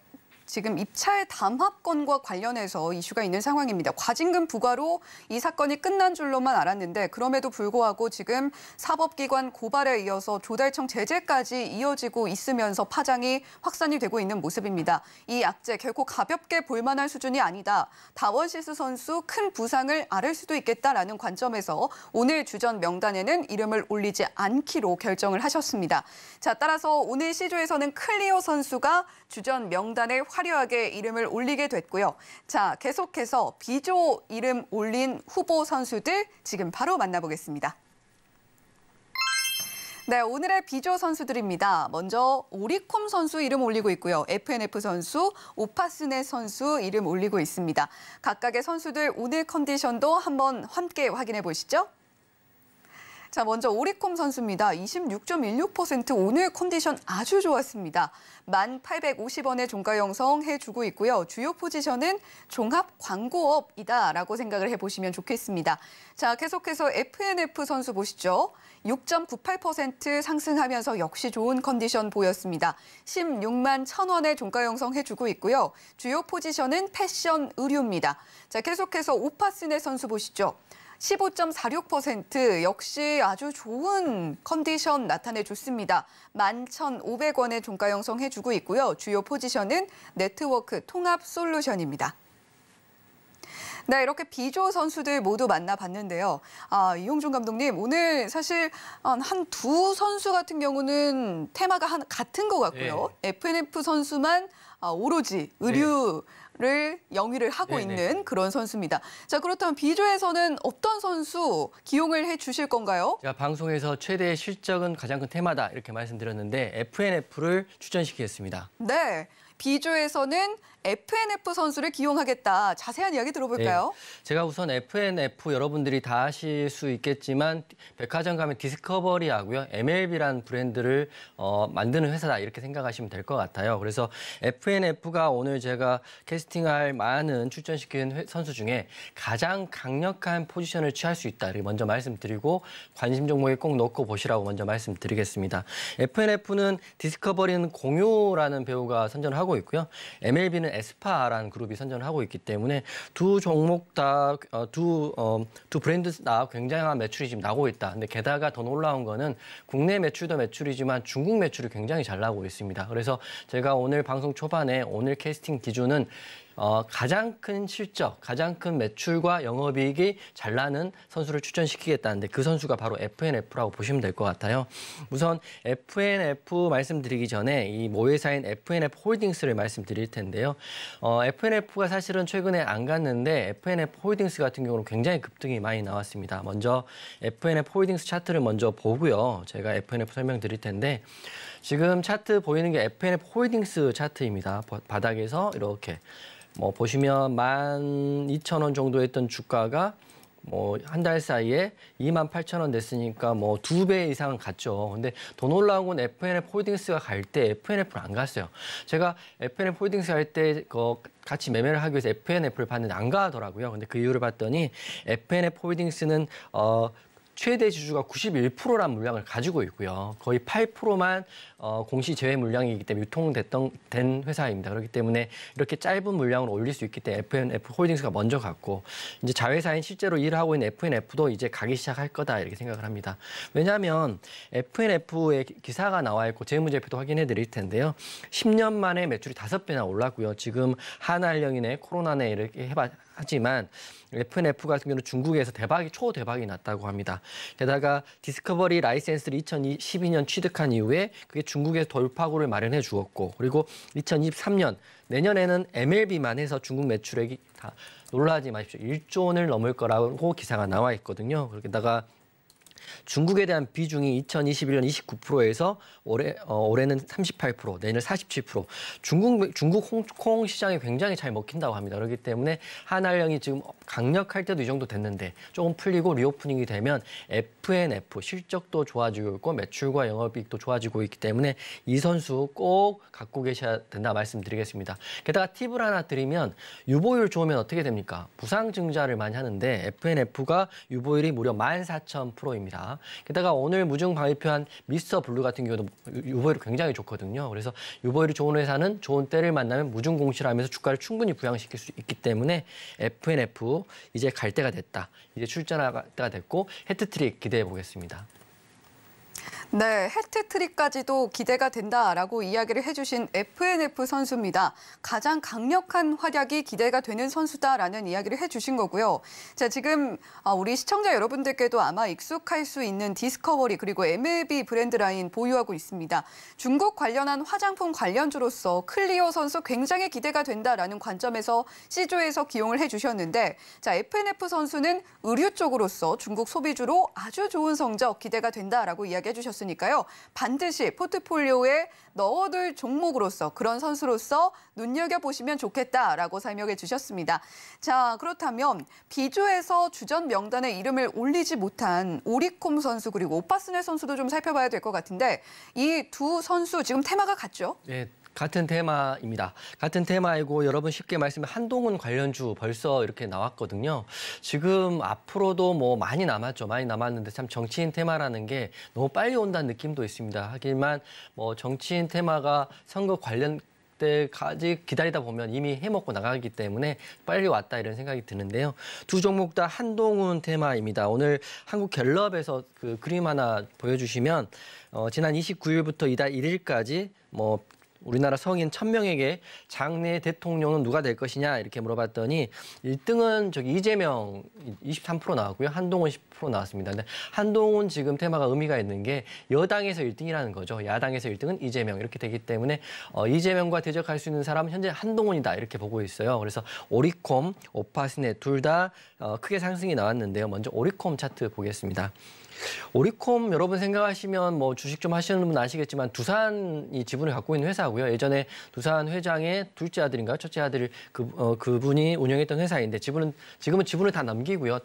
지금 입찰 담합건과 관련해서 이슈가 있는 상황입니다. 과징금 부과로 이 사건이 끝난 줄로만 알았는데 그럼에도 불구하고 지금 사법기관 고발에 이어서 조달청 제재까지 이어지고 있으면서 파장이 확산이 되고 있는 모습입니다. 이 악재 결코 가볍게 볼 만한 수준이 아니다. 다원시스 선수 큰 부상을 앓을 수도 있겠다라는 관점에서 오늘 주전 명단에는 이름을 올리지 않기로 결정을 하셨습니다. 자, 따라서 오늘 시조에서는 클리오 선수가 주전 명단에 화려하게 이름을 올리게 됐고요. 자, 계속해서 B조 이름 올린 후보 선수들 지금 바로 만나보겠습니다. 네, 오늘의 B조 선수들입니다. 먼저 오리콤 선수 이름 올리고 있고요. FNF 선수, 오파스네 선수 이름 올리고 있습니다. 각각의 선수들 오늘 컨디션도 한번 함께 확인해 보시죠. 자, 먼저 오리콤 선수입니다. 26.16% 오늘 컨디션 아주 좋았습니다. 1,850원의 종가 형성해주고 있고요. 주요 포지션은 종합 광고업이다라고 생각을 해보시면 좋겠습니다. 자, 계속해서 FNF 선수 보시죠. 6.98% 상승하면서 역시 좋은 컨디션 보였습니다. 16만 1,000원의 종가 형성해주고 있고요. 주요 포지션은 패션 의류입니다. 자, 계속해서 오파스네 선수 보시죠. 15.46% 역시 아주 좋은 컨디션 나타내줬습니다. 11,500원의 종가 형성해주고 있고요. 주요 포지션은 네트워크 통합 솔루션입니다. 네, 이렇게 B조 선수들 모두 만나봤는데요. 이용준 감독님, 오늘 사실 한 두 선수 같은 경우는 테마가 같은 것 같고요. 네. FNF 선수만 오로지 의류를 영위를 하고 있는 그런 선수입니다. 자, 그렇다면 B조에서는 어떤 선수 기용을 해주실 건가요? 제가 방송에서 최대의 실적은 가장 큰 테마다 이렇게 말씀드렸는데 FNF를 추천시키겠습니다. 네, B조에서는 FNF 선수를 기용하겠다. 자세한 이야기 들어볼까요? 네, 제가 우선 FNF 여러분들이 다 아실 수 있겠지만 백화점 가면 디스커버리하고요. MLB라는 브랜드를 만드는 회사다 이렇게 생각하시면 될 것 같아요. 그래서 FNF가 오늘 제가 캐스팅할 많은 출전시킨 선수 중에 가장 강력한 포지션을 취할 수 있다. 이렇게 먼저 말씀드리고 관심 종목에 꼭 넣고 보시라고 먼저 말씀드리겠습니다. FNF는 디스커버리는 공유라는 배우가 선전을 하고 있고요. MLB는 에스파라는 그룹이 선전을 하고 있기 때문에 두 종목 다 두 브랜드 다 굉장한 매출이 지금 나고 있다. 근데 게다가 더 놀라운 거는 국내 매출도 매출이지만 중국 매출이 굉장히 잘 나오고 있습니다. 그래서 제가 오늘 방송 초반에 오늘 캐스팅 기준은 가장 큰 실적, 가장 큰 매출과 영업이익이 잘 나는 선수를 추천시키겠다는데 그 선수가 바로 FNF라고 보시면 될 것 같아요. 우선 FNF 말씀드리기 전에 이 모회사인 FNF 홀딩스를 말씀드릴 텐데요. FNF가 사실은 최근에 안 갔는데 FNF 홀딩스 같은 경우는 굉장히 급등이 많이 나왔습니다. 먼저 FNF 홀딩스 차트를 먼저 보고요. 제가 FNF 설명드릴 텐데 지금 차트 보이는 게 FNF 홀딩스 차트입니다. 바닥에서 이렇게 보시면 12,000원 정도 했던 주가가 한 달 사이에 28,000원 됐으니까 2배 이상은 갔죠. 근데 더 놀라운 건 FNF 홀딩스가 갈 때 FNF를 안 갔어요. 제가 FNF 홀딩스 갈 때 같이 매매를 하기 위해서 FNF를 봤는데 안 가더라고요. 근데 그 이유를 봤더니 FNF 홀딩스는 최대 지주가 91%란 물량을 가지고 있고요. 거의 8%만 공시 제외 물량이기 때문에 유통된 회사입니다. 그렇기 때문에 이렇게 짧은 물량으로 올릴 수 있기 때문에 FNF 홀딩스가 먼저 갔고 이제 자회사인 실제로 일을 하고 있는 FNF도 이제 가기 시작할 거다 이렇게 생각을 합니다. 왜냐하면 FNF의 기사가 나와 있고 재무제표도 확인해 드릴 텐데요. 10년 만에 매출이 5배나 올랐고요. 지금 한한령이네 코로나네 이렇게 하지만 FNF 같은 경우는 중국에서 초대박이 났다고 합니다. 게다가 디스커버리 라이센스를 2012년 취득한 이후에 그게 중국에서 돌파구를 마련해 주었고 그리고 2023년 내년에는 MLB만 해서 중국 매출액이 다 놀라지 마십시오. 1조 원을 넘을 거라고 기사가 나와 있거든요. 그러다가 중국에 대한 비중이 2021년 29%에서 올해는 38%, 내년 47%. 중국 홍콩 시장이 굉장히 잘 먹힌다고 합니다. 그렇기 때문에 한한령이 지금 강력할 때도 이 정도 됐는데 조금 풀리고 리오프닝이 되면 FNF 실적도 좋아지고 있고 매출과 영업이익도 좋아지고 있기 때문에 이 선수 꼭 갖고 계셔야 된다 말씀드리겠습니다. 게다가 팁을 하나 드리면 유보율 좋으면 어떻게 됩니까? 부상증자를 많이 하는데 FNF가 유보율이 무려 14,000%입니다. 게다가 오늘 무증 발표한 미스터 블루 같은 경우도 유보율이 굉장히 좋거든요. 그래서 유보율이 좋은 회사는 좋은 때를 만나면 무증 공시를 하면서 주가를 충분히 부양시킬 수 있기 때문에 FNF 이제 갈 때가 됐다. 이제 출전할 때가 됐고 해트트릭 기대해 보겠습니다. 네, 해트트릭까지도 기대가 된다라고 이야기를 해주신 FNF 선수입니다. 가장 강력한 활약이 기대가 되는 선수다라는 이야기를 해주신 거고요. 자, 지금 우리 시청자 여러분들께도 아마 익숙할 수 있는 디스커버리 그리고 MLB 브랜드 라인 보유하고 있습니다. 중국 관련한 화장품 관련주로서 클리오 선수 굉장히 기대가 된다라는 관점에서 C조에서 기용을 해주셨는데 자, FNF 선수는 의류 쪽으로서 중국 소비주로 아주 좋은 성적 기대가 된다라고 이야기해 주셨습니다. 니까요 반드시 포트폴리오에 넣어둘 종목으로서 그런 선수로서 눈여겨보시면 좋겠다라고 설명해 주셨습니다. 자, 그렇다면 B조에서 주전 명단에 이름을 올리지 못한 오리콤 선수 그리고 오파스넬 선수도 좀 살펴봐야 될 것 같은데 이 두 선수 지금 테마가 같죠? 네. 같은 테마입니다. 같은 테마이고 여러분 쉽게 말씀하면 한동훈 관련주 벌써 이렇게 나왔거든요. 지금 앞으로도 많이 남았죠. 많이 남았는데 참 정치인 테마라는 게 너무 빨리 온다는 느낌도 있습니다. 하지만 정치인 테마가 선거 관련 때까지 기다리다 보면 이미 해먹고 나가기 때문에 빨리 왔다 이런 생각이 드는데요. 두 종목 다 한동훈 테마입니다. 오늘 한국갤럽에서 그 그림 하나 보여주시면 지난 29일부터 이달 1일까지 우리나라 성인 1000명에게 장래 대통령은 누가 될 것이냐 이렇게 물어봤더니 1등은 이재명 23% 나왔고요. 한동훈 10% 나왔습니다. 근데 한동훈 지금 테마가 의미가 있는 게 여당에서 1등이라는 거죠. 야당에서 1등은 이재명 이렇게 되기 때문에 이재명과 대적할 수 있는 사람은 현재 한동훈이다 이렇게 보고 있어요. 그래서 오리콤, 오파스넷 둘 다 크게 상승이 나왔는데요. 먼저 오리콤 차트 보겠습니다. 오리콤 여러분 생각하시면 주식 좀 하시는 분 아시겠지만 두산이 지분을 갖고 있는 회사고요. 예전에 두산 회장의 둘째 아들인가요? 첫째 아들 그분이 운영했던 회사인데 지금은 지분을 다 넘기고요.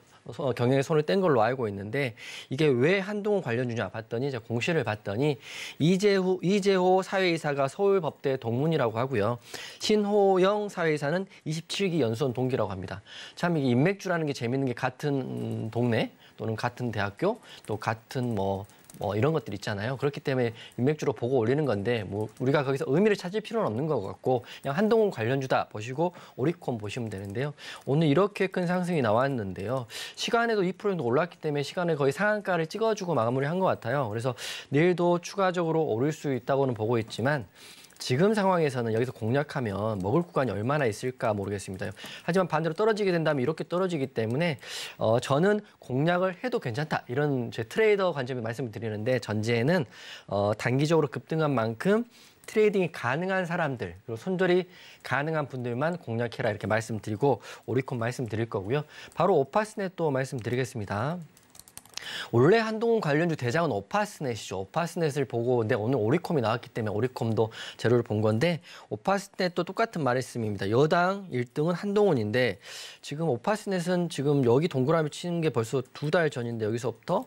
경영에 손을 뗀 걸로 알고 있는데 이게 왜 한동훈 관련주냐 봤더니 이제 공시를 봤더니 이재호 사회이사가 서울법대 동문이라고 하고요. 신호영 사회이사는 27기 연수원 동기라고 합니다. 참 이게 인맥주라는 게 재밌는 게 같은 동네 또는 같은 대학교 또 같은 이런 것들 있잖아요. 그렇기 때문에 인맥주로 보고 올리는 건데 우리가 거기서 의미를 찾을 필요는 없는 것 같고 그냥 한동훈 관련주다 보시고 오리콤 보시면 되는데요. 오늘 이렇게 큰 상승이 나왔는데요. 시간에도 2% 정도 올랐기 때문에 시간에 거의 상한가를 찍어주고 마무리한 것 같아요. 그래서 내일도 추가적으로 오를 수 있다고는 보고 있지만 지금 상황에서는 여기서 공략하면 먹을 구간이 얼마나 있을까 모르겠습니다. 하지만 반대로 떨어지게 된다면 이렇게 떨어지기 때문에 저는 공략을 해도 괜찮다. 이런 제 트레이더 관점에 말씀을 드리는데 전제는 단기적으로 급등한 만큼 트레이딩이 가능한 사람들 그리고 손절이 가능한 분들만 공략해라 이렇게 말씀드리고 오리콤 말씀드릴 거고요. 바로 오파스넷도 말씀드리겠습니다. 원래 한동훈 관련주 대장은 오파스넷이죠. 오파스넷을 보고 근데 오늘 오리콤이 나왔기 때문에 오리콤도 재료를 본 건데 오파스넷도 똑같은 말씀입니다. 여당 1등은 한동훈인데 지금 오파스넷은 지금 여기 동그라미 치는 게 벌써 2달 전인데 여기서부터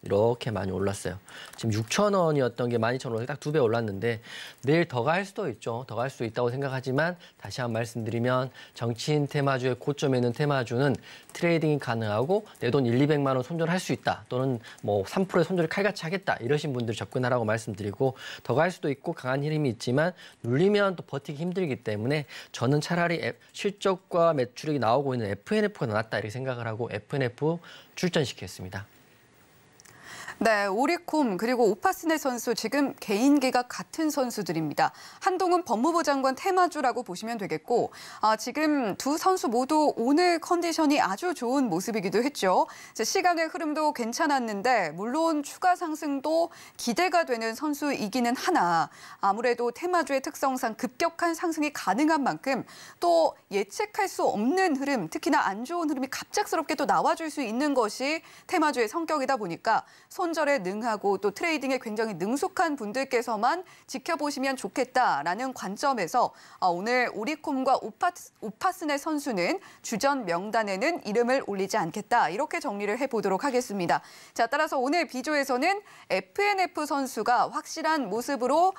이렇게 많이 올랐어요. 지금 6,000원이었던 게 12,000원에 딱 2배 올랐는데 내일 더 갈 수도 있죠. 더 갈 수 있다고 생각하지만 다시 한번 말씀드리면 정치인 테마주의 고점에 있는 테마주는 트레이딩이 가능하고 내 돈 200만 원 손절할 수 있다. 또는 3%의 손절을 칼같이 하겠다. 이러신 분들 접근하라고 말씀드리고 더 갈 수도 있고 강한 힘이 있지만 눌리면 또 버티기 힘들기 때문에 저는 차라리 실적과 매출액이 나오고 있는 FNF가 낫다 이렇게 생각을 하고 FNF 출전시켰습니다. 네, 오리콤 그리고 오파스넷 선수 지금 개인기가 같은 선수들입니다. 한동훈 법무부 장관 테마주라고 보시면 되겠고 지금 두 선수 모두 오늘 컨디션이 아주 좋은 모습이기도 했죠. 시간의 흐름도 괜찮았는데 물론 추가 상승도 기대가 되는 선수이기는 하나 아무래도 테마주의 특성상 급격한 상승이 가능한 만큼 또 예측할 수 없는 흐름, 특히나 안 좋은 흐름이 갑작스럽게 또 나와줄 수 있는 것이 테마주의 성격이다 보니까 손절에 능하고 또 트레이딩에 굉장히 능숙한 분들께서만 지켜보시면 좋겠다라는 관점에서 오늘 오리콤과 오파스넷 선수는 주전 명단에는 이름을 올리지 않겠다 이렇게 정리를 해보도록 하겠습니다. 자, 따라서 오늘 비조에서는 FNF 선수가 확실한 모습으로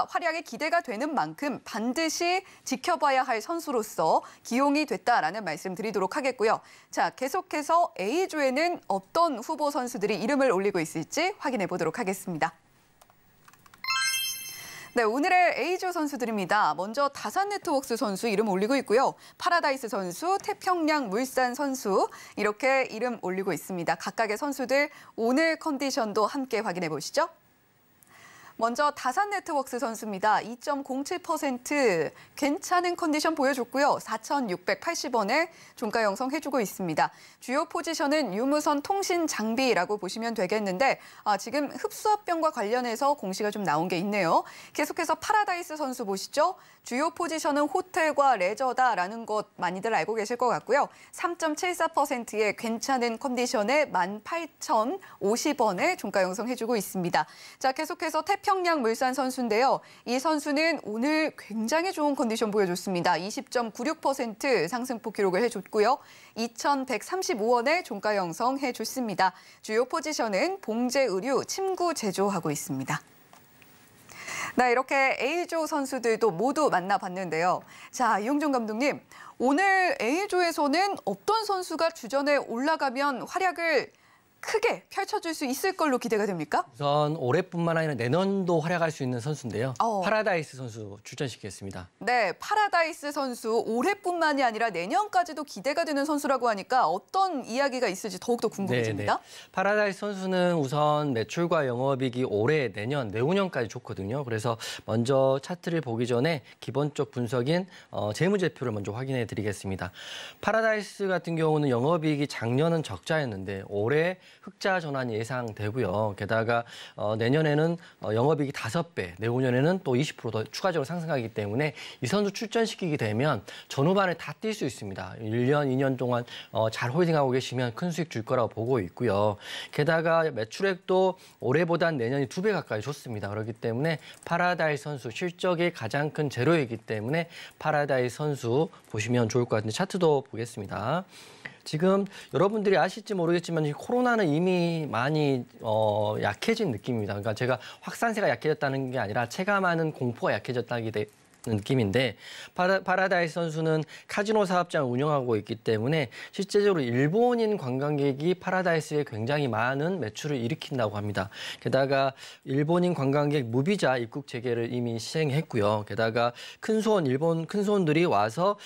활약에 기대가 되는 만큼 반드시 지켜봐야 할 선수로서 기용이 됐다라는 말씀 드리도록 하겠고요. 자, 계속해서 A조에는 어떤 후보 선수들이 이름을 올리고 있을지 확인해 보도록 하겠습니다. 네, 오늘의 A조 선수들입니다. 먼저 다산네트웍스 선수 이름 올리고 있고요. 파라다이스 선수, 태평양 물산 선수 이렇게 이름 올리고 있습니다. 각각의 선수들 오늘 컨디션도 함께 확인해 보시죠. 먼저 다산네트웍스 선수입니다. 2.07% 괜찮은 컨디션 보여줬고요. 4,680원에 종가 형성해주고 있습니다. 주요 포지션은 유무선 통신 장비라고 보시면 되겠는데 지금 흡수합병과 관련해서 공시가 좀 나온 게 있네요. 계속해서 파라다이스 선수 보시죠. 주요 포지션은 호텔과 레저다라는 것 많이들 알고 계실 것 같고요. 3.74%의 괜찮은 컨디션에 18,050원에 종가 형성해주고 있습니다. 자, 계속해서 태평양 물산 선수인데요. 이 선수는 오늘 굉장히 좋은 컨디션 보여줬습니다. 20.96% 상승폭 기록을 해줬고요. 2,135원에 종가 형성해줬습니다. 주요 포지션은 봉제의류, 침구 제조하고 있습니다. 네, 이렇게 A조 선수들도 모두 만나봤는데요. 자, 이용준 감독님, 오늘 A조에서는 어떤 선수가 주전에 올라가면 활약을 크게 펼쳐질 수 있을 걸로 기대가 됩니까? 우선 올해뿐만 아니라 내년도 활약할 수 있는 선수인데요. 파라다이스 선수 출전시키겠습니다. 네, 파라다이스 선수 올해뿐만이 아니라 내년까지도 기대가 되는 선수라고 하니까 어떤 이야기가 있을지 더욱더 궁금해집니다. 네네. 파라다이스 선수는 우선 매출과 영업이익이 올해, 내년, 내후년까지 좋거든요. 그래서 먼저 차트를 보기 전에 기본적 분석인 재무제표를 먼저 확인해 드리겠습니다. 파라다이스 같은 경우는 영업이익이 작년은 적자였는데 올해 흑자 전환이 예상되고요. 게다가 내년에는 영업이익이 5배, 내후년에는 또 20% 더 추가적으로 상승하기 때문에 이 선수 출전시키게 되면 전후반에 다 뛸 수 있습니다. 1년, 2년 동안 잘 홀딩하고 계시면 큰 수익 줄 거라고 보고 있고요. 게다가 매출액도 올해보단 내년이 2배 가까이 좋습니다. 그렇기 때문에 파라다이스 선수 실적이 가장 큰 재료이기 때문에 파라다이스 선수 보시면 좋을 것 같은데 차트도 보겠습니다. 지금 여러분들이 아실지 모르겠지만 코로나는 이미 많이 약해진 느낌입니다. 그러니까 제가 확산세가 약해졌다는 게 아니라 체감하는 공포가 약해졌다는 느낌인데 파라다이스 선수는 카지노 사업장을 운영하고 있기 때문에 실제적으로 일본인 관광객이 파라다이스에 굉장히 많은 매출을 일으킨다고 합니다. 게다가 일본인 관광객 무비자 입국 재개를 이미 시행했고요. 게다가 일본 큰 손들이 와서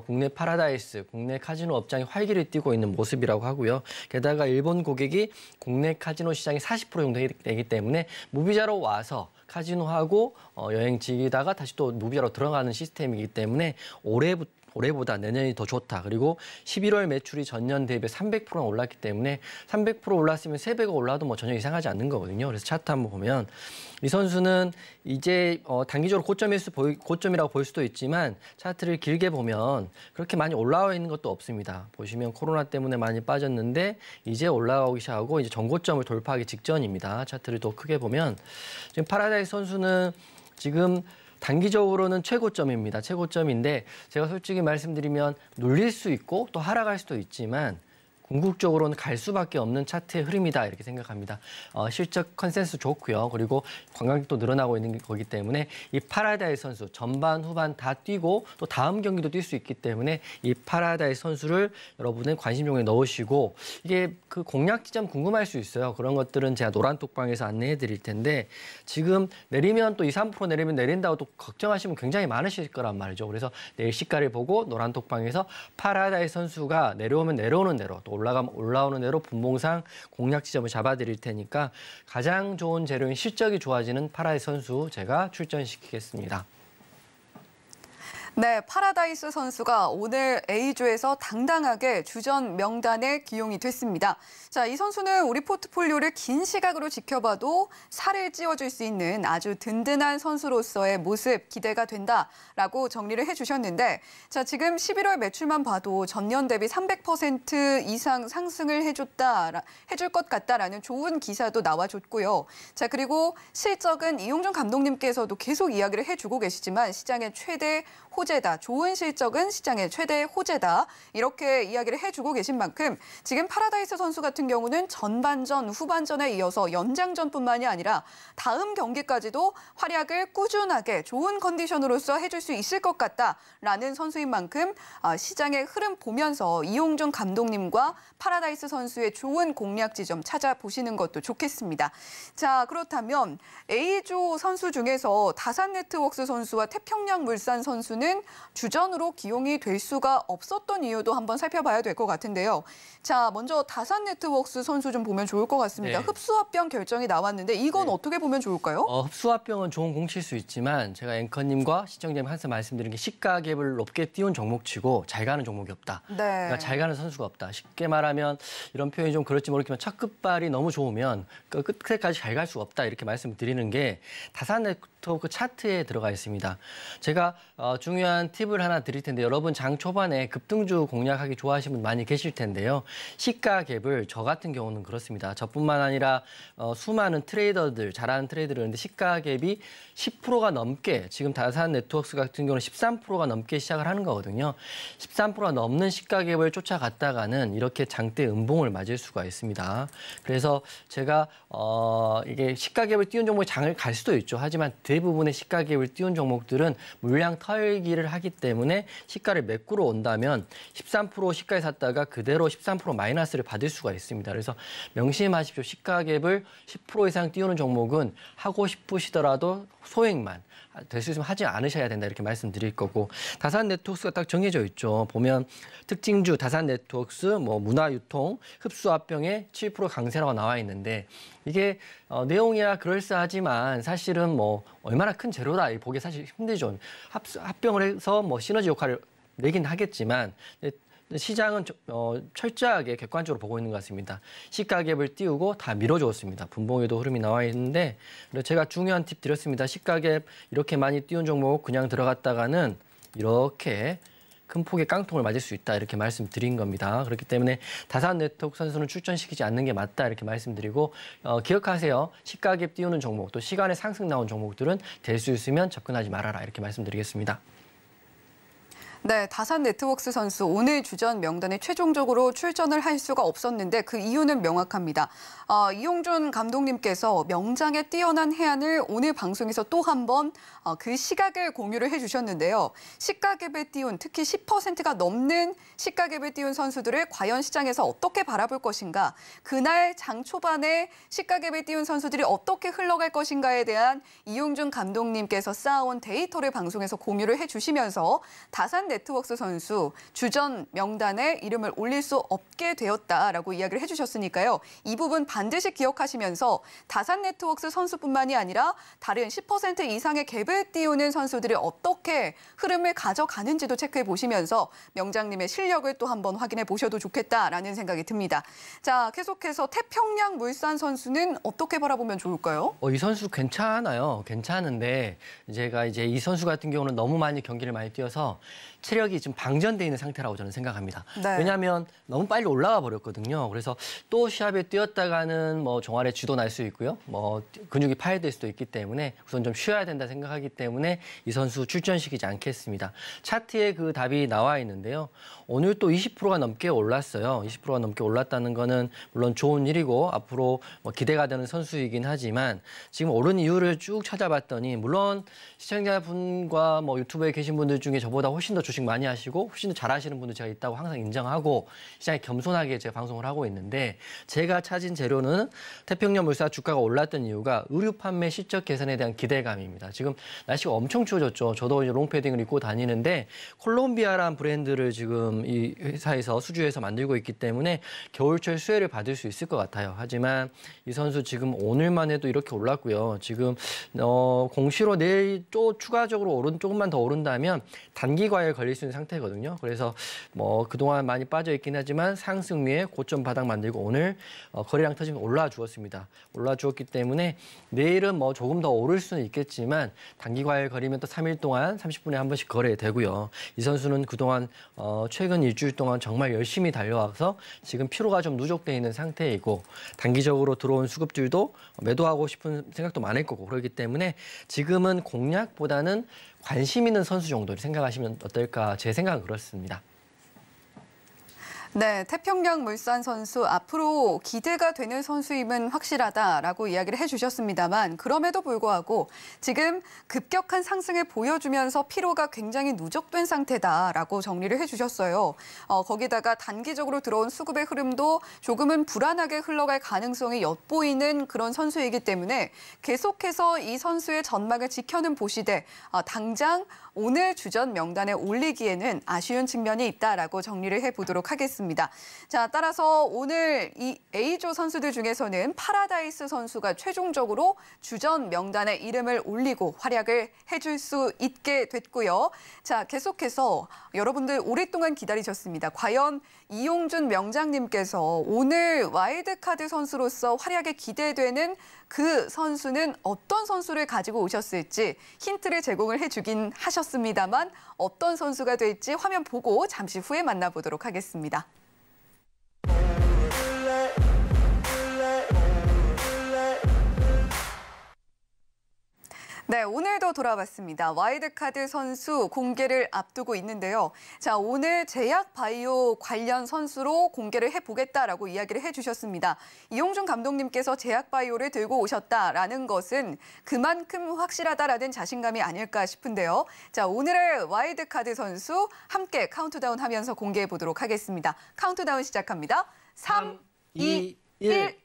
국내 파라다이스, 국내 카지노 업장에 활기를 띠고 있는 모습이라고 하고요. 게다가 일본 고객이 국내 카지노 시장이 40% 정도 되기 때문에 무비자로 와서 카지노하고 여행 즐기다가 다시 또 무비자로 들어가는 시스템이기 때문에 올해보다 내년이 더 좋다. 그리고 11월 매출이 전년 대비 300%가 올랐기 때문에 300% 올랐으면 3배가 올라도 전혀 이상하지 않는 거거든요. 그래서 차트 한번 보면 이 선수는 이제 단기적으로 고점이라고 볼 수도 있지만 차트를 길게 보면 그렇게 많이 올라와 있는 것도 없습니다. 보시면 코로나 때문에 많이 빠졌는데 이제 올라가기 시작하고 이제 전고점을 돌파하기 직전입니다. 차트를 더 크게 보면 지금 파라다이스 선수는 지금 단기적으로는 최고점입니다. 최고점인데 제가 솔직히 말씀드리면 눌릴 수 있고 또 하락할 수도 있지만 궁극적으로는 갈 수밖에 없는 차트의 흐름이다 이렇게 생각합니다. 실적 컨센서스 좋고요. 그리고 관광객도 늘어나고 있는 거기 때문에 이 파라다이스 선수 전반 후반 다 뛰고 또 다음 경기도 뛸 수 있기 때문에 이 파라다이스 선수를 여러분의 관심 종목에 넣으시고 이게 그 공략 지점 궁금할 수 있어요. 그런 것들은 제가 노란톡방에서 안내해 드릴 텐데 지금 내리면 또 2, 3% 내리면 내린다고 또 걱정하시면 굉장히 많으실 거란 말이죠. 그래서 내일 시가를 보고 노란톡방에서 파라다이스 선수가 내려오면 내려오는 대로 또 올라가면 올라오는 대로 분봉상 공략 지점을 잡아드릴 테니까 가장 좋은 재료인 실적이 좋아지는 파라다이스 선수 제가 출전시키겠습니다. 네, 파라다이스 선수가 오늘 A조에서 당당하게 주전 명단에 기용이 됐습니다. 자, 이 선수는 우리 포트폴리오를 긴 시각으로 지켜봐도 살을 찌워줄 수 있는 아주 든든한 선수로서의 모습 기대가 된다라고 정리를 해주셨는데 자, 지금 11월 매출만 봐도 전년 대비 300% 이상 상승을 해줄 것 같다라는 좋은 기사도 나와줬고요. 자, 그리고 실적은 이용준 감독님께서도 계속 이야기를 해주고 계시지만 시장의 최대 호재다. 좋은 실적은 시장의 최대 호재다. 이렇게 이야기를 해주고 계신 만큼 지금 파라다이스 선수 같은 경우는 전반전, 후반전에 이어서 연장전뿐만이 아니라 다음 경기까지도 활약을 꾸준하게 좋은 컨디션으로서 해줄 수 있을 것 같다라는 선수인 만큼 시장의 흐름 보면서 이용준 감독님과 파라다이스 선수의 좋은 공략 지점 찾아보시는 것도 좋겠습니다. 자, 그렇다면 A조 선수 중에서 다산네트웍스 선수와 태평양물산 선수는 주전으로 기용이 될 수가 없었던 이유도 한번 살펴봐야 될 것 같은데요. 자, 먼저 다산네트웍스 선수 좀 보면 좋을 것 같습니다. 네. 흡수합병 결정이 나왔는데 이건 어떻게 보면 좋을까요? 흡수합병은 좋은 공치일 수 있지만 제가 앵커님과 시청자님 항상 말씀드린 게 시가 갭을 높게 띄운 종목치고 잘 가는 종목이 없다. 네. 그러니까 잘 가는 선수가 없다. 쉽게 말하면 이런 표현이 좀 그럴지 모르겠지만 첫 끝발이 너무 좋으면 그 끝에까지 잘 갈 수가 없다. 이렇게 말씀드리는 게 다산네트워크 차트에 들어가 있습니다. 제가 중요한 팁을 하나 드릴 텐데 여러분 장 초반에 급등주 공략하기 좋아하시는 분 많이 계실 텐데요. 시가 갭을 저 같은 경우는 그렇습니다. 저뿐만 아니라 수많은 트레이더들, 잘하는 트레이더들 있는데 시가 갭이 10%가 넘게 지금 다산네트워크 같은 경우는 13%가 넘게 시작을 하는 거거든요. 13%가 넘는 시가 갭을 쫓아갔다가는 이렇게 장대 음봉을 맞을 수가 있습니다. 그래서 제가 이게 시가 갭을 띄운 종목이 장을 갈 수도 있죠. 하지만 대부분의 시가 갭을 띄운 종목들은 물량 털기 팔기를 하기 때문에 시가를 메꾸러 온다면 13% 시가에 샀다가 그대로 13% 마이너스를 받을 수가 있습니다. 그래서 명심하십시오. 시가 갭을 10% 이상 띄우는 종목은 하고 싶으시더라도 소액만 될 수 있으면 하지 않으셔야 된다 이렇게 말씀드릴 거고, 다산 네트워크가 딱 정해져 있죠. 보면 특징주, 다산 네트워크, 뭐 문화유통, 흡수합병에 7% 강세라고 나와 있는데, 이게 내용이야 그럴싸하지만 사실은 뭐 얼마나 큰 재료다 보기 사실 힘들죠. 합병을 해서 뭐 시너지 효과를 내긴 하겠지만 시장은 철저하게 객관적으로 보고 있는 것 같습니다. 시가 갭을 띄우고 다 밀어주었습니다. 분봉에도 흐름이 나와 있는데, 제가 중요한 팁 드렸습니다. 시가 갭 이렇게 많이 띄운 종목 그냥 들어갔다가는 이렇게 큰 폭의 깡통을 맞을 수 있다 이렇게 말씀드린 겁니다. 그렇기 때문에 다산 네트워크 선수는 출전시키지 않는 게 맞다 이렇게 말씀드리고, 기억하세요. 시가 갭 띄우는 종목 또 시간에 상승 나온 종목들은 될 수 있으면 접근하지 말아라 이렇게 말씀드리겠습니다. 네, 다산 네트워크 선수 오늘 주전 명단에 최종적으로 출전을 할 수가 없었는데 그 이유는 명확합니다. 이용준 감독님께서 명장의 뛰어난 해안을 오늘 방송에서 또 한 번 그 시각을 공유를 해주셨는데요. 시가갭에 띄운 특히 10%가 넘는 시가갭에 띄운 선수들을 과연 시장에서 어떻게 바라볼 것인가, 그날 장 초반에 시가갭에 띄운 선수들이 어떻게 흘러갈 것인가에 대한 이용준 감독님께서 쌓아온 데이터를 방송에서 공유를 해주시면서 다산 네트워크 선수 주전 명단에 이름을 올릴 수 없게 되었다라고 이야기를 해주셨으니까요. 이 부분 반드시 기억하시면서 다산 네트워크 선수뿐만이 아니라 다른 10% 이상의 갭을 띄우는 선수들이 어떻게 흐름을 가져가는지도 체크해 보시면서 명장님의 실력을 또 한번 확인해 보셔도 좋겠다라는 생각이 듭니다. 자, 계속해서 태평양 물산 선수는 어떻게 바라보면 좋을까요? 이 선수 괜찮아요. 괜찮은데 제가 이제 이 선수 같은 경우는 너무 많이 경기를 많이 뛰어서 체력이 지금 방전돼 있는 상태라고 저는 생각합니다. 네. 왜냐하면 너무 빨리 올라가 버렸거든요. 그래서 또 시합에 뛰었다가는 뭐 종아리에 쥐도 날 수 있고요. 뭐 근육이 파열될 수도 있기 때문에 우선 좀 쉬어야 된다 생각하기 때문에 이 선수 출전시키지 않겠습니다. 차트에 그 답이 나와 있는데요. 오늘 또 20%가 넘게 올랐어요. 20%가 넘게 올랐다는 거는 물론 좋은 일이고 앞으로 뭐 기대가 되는 선수이긴 하지만 지금 오른 이유를 쭉 찾아봤더니 물론 시청자분과 뭐 유튜브에 계신 분들 중에 저보다 훨씬 더 주식 많이 하시고 훨씬 더 잘하시는 분들 제가 있다고 항상 인정하고 시장에 겸손하게 제가 방송을 하고 있는데, 제가 찾은 재료는 태평양 물산 주가가 올랐던 이유가 의류 판매 실적 개선에 대한 기대감입니다. 지금 날씨가 엄청 추워졌죠. 저도 이제 롱패딩을 입고 다니는데 콜롬비아라는 브랜드를 지금 이 회사에서 수주해서 만들고 있기 때문에 겨울철 수혜를 받을 수 있을 것 같아요. 하지만 이 선수 지금 오늘만 해도 이렇게 올랐고요. 지금 공시로 내일 또 추가적으로 조금만 더 오른다면 단기 과열 걸릴 수 있는 상태거든요. 그래서 뭐 그동안 많이 빠져 있긴 하지만 상승 위에 고점 바닥 만들고 오늘 거래량 터지면 올라 주었습니다. 올라 주었기 때문에 내일은 뭐 조금 더 오를 수는 있겠지만 단기 과열 걸리면 또 3일 동안 30분에 한 번씩 거래되고요. 이 선수는 그동안 최근 일주일 동안 정말 열심히 달려와서 지금 피로가 좀 누적돼 있는 상태이고 단기적으로 들어온 수급들도 매도하고 싶은 생각도 많을 거고, 그렇기 때문에 지금은 공략보다는 관심 있는 선수 정도를 생각하시면 어떨까, 제 생각은 그렇습니다. 네, 태평양 물산 선수 앞으로 기대가 되는 선수임은 확실하다라고 이야기를 해주셨습니다만, 그럼에도 불구하고 지금 급격한 상승을 보여주면서 피로가 굉장히 누적된 상태다라고 정리를 해주셨어요. 거기다가 단기적으로 들어온 수급의 흐름도 조금은 불안하게 흘러갈 가능성이 엿보이는 그런 선수이기 때문에 계속해서 이 선수의 전망을 지켜는 보시되 당장 오늘 주전 명단에 올리기에는 아쉬운 측면이 있다라고 정리를 해보도록 하겠습니다. 자, 따라서 오늘 이 A조 선수들 중에서는 파라다이스 선수가 최종적으로 주전 명단에 이름을 올리고 활약을 해줄 수 있게 됐고요. 자, 계속해서 여러분들 오랫동안 기다리셨습니다. 과연 이용준 명장님께서 오늘 와일드카드 선수로서 활약이 기대되는 그 선수는 어떤 선수를 가지고 오셨을지 힌트를 제공을 해주긴 하셨습니다만 어떤 선수가 될지 화면 보고 잠시 후에 만나보도록 하겠습니다. 네, 오늘도 돌아왔습니다. 와일드카드 선수 공개를 앞두고 있는데요. 자, 오늘 제약바이오 관련 선수로 공개를 해보겠다라고 이야기를 해주셨습니다. 이용준 감독님께서 제약바이오를 들고 오셨다라는 것은 그만큼 확실하다라는 자신감이 아닐까 싶은데요. 자, 오늘의 와일드카드 선수 함께 카운트다운 하면서 공개해 보도록 하겠습니다. 카운트다운 시작합니다. 3, 2, 1.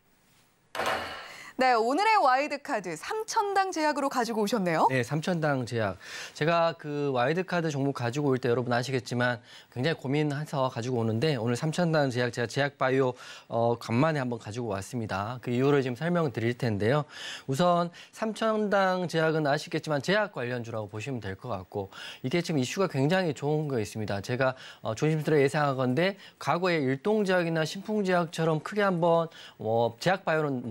네, 오늘의 와일드카드 3,000당 제약으로 가지고 오셨네요. 네, 3,000당 제약. 제가 그 와일드카드 종목 가지고 올 때 여러분 아시겠지만 굉장히 고민해서 가지고 오는데 오늘 3,000당 제약, 제가 제약바이오 간만에 한번 가지고 왔습니다. 그 이유를 지금 설명을 드릴 텐데요. 우선 3,000당 제약은 아시겠지만 제약 관련주라고 보시면 될 것 같고 이게 지금 이슈가 굉장히 좋은 거 있습니다. 제가 조심스레 예상하건대 과거에 일동제약이나 신풍제약처럼 크게 한번 제약바이오는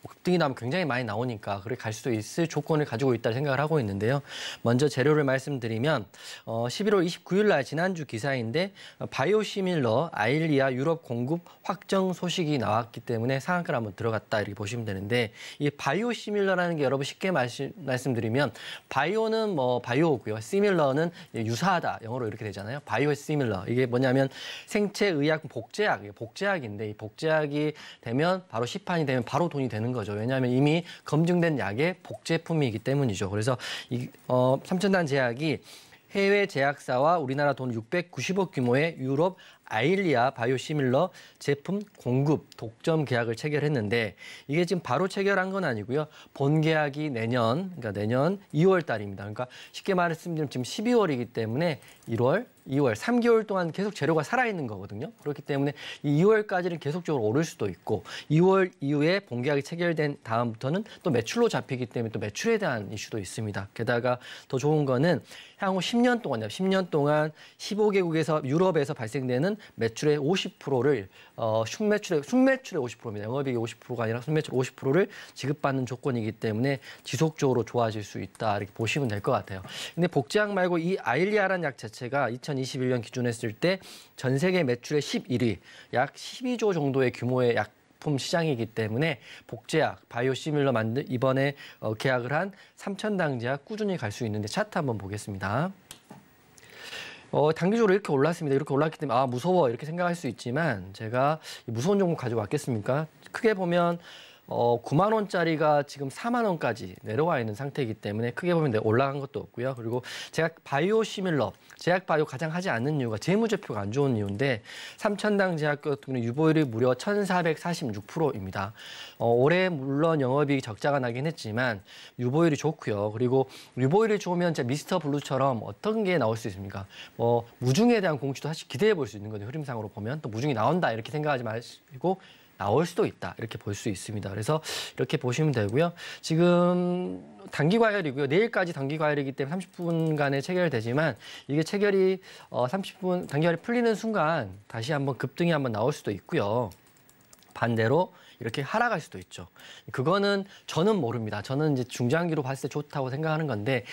급등이 나면 굉장히 많이 나오니까 그렇게 갈 수도 있을 조건을 가지고 있다 생각을 하고 있는데요. 먼저 재료를 말씀드리면 11월 29일 날 지난주 기사인데 바이오시밀러 아일리아 유럽 공급 확정 소식이 나왔기 때문에 상한가를 한번 들어갔다 이렇게 보시면 되는데 이 바이오시밀러라는 게 여러분 쉽게 말씀드리면 바이오는 바이오고요. 시밀러는 유사하다 영어로 이렇게 되잖아요. 바이오 시밀러 이게 뭐냐면 생체의약 복제약인데 이 복제약이 되면 바로 시판이 되면 바로 돈이 되는 거죠. 왜냐하면 이미 검증된 약의 복제품이기 때문이죠. 그래서 이 3,000단 제약이 해외 제약사와 우리나라 돈 690억 규모의 유럽 아일리아 바이오시밀러 제품 공급 독점 계약을 체결했는데 이게 지금 바로 체결한 건 아니고요. 본 계약이 내년 2월 달입니다. 그러니까 쉽게 말씀드리면 지금 12월이기 때문에 1월, 2월, 3개월 동안 계속 재료가 살아있는 거거든요. 그렇기 때문에 이 2월까지는 계속적으로 오를 수도 있고 2월 이후에 본 계약이 체결된 다음부터는 또 매출로 잡히기 때문에 또 매출에 대한 이슈도 있습니다. 게다가 더 좋은 거는 향후 10년 동안요. 10년 동안 15개국에서 유럽에서 발생되는 매출의 50%를 순매출의 50%입니다. 영업이익의 50%가 아니라 순매출 50%를 지급받는 조건이기 때문에 지속적으로 좋아질 수 있다 이렇게 보시면 될 것 같아요. 근데 복제약 말고 이 아일리아라는 약 자체가 2021년 기준 했을 때 전 세계 매출의 11위, 약 12조 정도의 규모의 약품 시장이기 때문에 복제약, 바이오시밀러 이번에 계약을 한 3,000당 제약 꾸준히 갈 수 있는데 차트 한번 보겠습니다. 단기적으로 이렇게 올랐습니다. 이렇게 올랐기 때문에 무서워 이렇게 생각할 수 있지만 제가 무서운 종목 가지고 왔겠습니까? 크게 보면 9만 원짜리가 지금 4만 원까지 내려와 있는 상태이기 때문에 크게 보면 올라간 것도 없고요. 그리고 제가 바이오시밀러, 제약바이오 가장 하지 않는 이유가 재무제표가 안 좋은 이유인데 3,000당 제약 같은 경우는 유보율이 무려 1,446%입니다. 올해 물론 영업이익 적자가 나긴 했지만 유보율이 좋고요. 그리고 유보율이 좋으면 진짜 미스터 블루처럼 어떤 게 나올 수 있습니까? 무중에 대한 공시도 사실 기대해 볼 수 있는 거죠. 흐름상으로 보면 또 무중이 나온다 이렇게 생각하지 마시고 나올 수도 있다 이렇게 볼 수 있습니다. 그래서 이렇게 보시면 되고요. 지금 단기 과열이고요. 내일까지 단기 과열이기 때문에 30분간에 체결되지만 이게 체결이 30분 단기 과열이 풀리는 순간 다시 한번 급등이 한번 나올 수도 있고요. 반대로 이렇게 하락할 수도 있죠. 그거는 저는 모릅니다. 저는 이제 중장기로 봤을 때 좋다고 생각하는 건데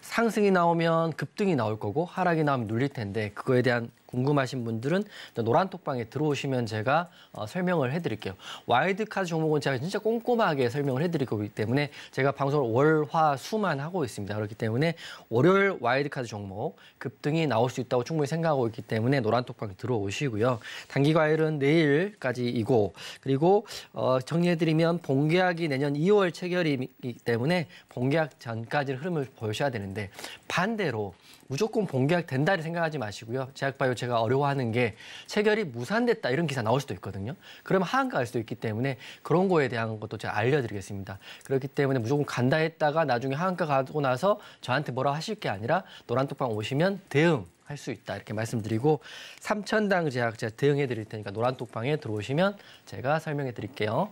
상승이 나오면 급등이 나올 거고 하락이 나오면 눌릴 텐데 그거에 대한 궁금하신 분들은 노란톡방에 들어오시면 제가 설명을 해드릴게요. 와일드카드 종목은 제가 진짜 꼼꼼하게 설명을 해드릴 거기 때문에 제가 방송을 월, 화, 수만 하고 있습니다. 그렇기 때문에 월요일 와일드카드 종목 급등이 나올 수 있다고 충분히 생각하고 있기 때문에 노란톡방에 들어오시고요. 단기 과열은 내일까지이고 그리고 정리해드리면 본계약이 내년 2월 체결이기 때문에 본계약 전까지는 흐름을 보셔야 되는데 반대로 무조건 본계약 된다를 생각하지 마시고요. 제약바이오 제가 어려워하는 게 체결이 무산됐다 이런 기사 나올 수도 있거든요. 그러면 하한가 갈 수도 있기 때문에 그런 거에 대한 것도 제가 알려드리겠습니다. 그렇기 때문에 무조건 간다 했다가 나중에 하한가 가고 나서 저한테 뭐라 하실 게 아니라 노란톡방 오시면 대응할 수 있다 이렇게 말씀드리고 3,000당 제약 제가 대응해 드릴 테니까 노란톡방에 들어오시면 제가 설명해 드릴게요.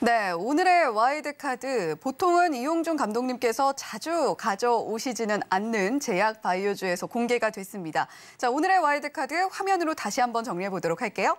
네, 오늘의 와일드카드 보통은 이용준 감독님께서 자주 가져오시지는 않는 제약 바이오주에서 공개가 됐습니다. 자, 오늘의 와일드카드 화면으로 다시 한번 정리해 보도록 할게요.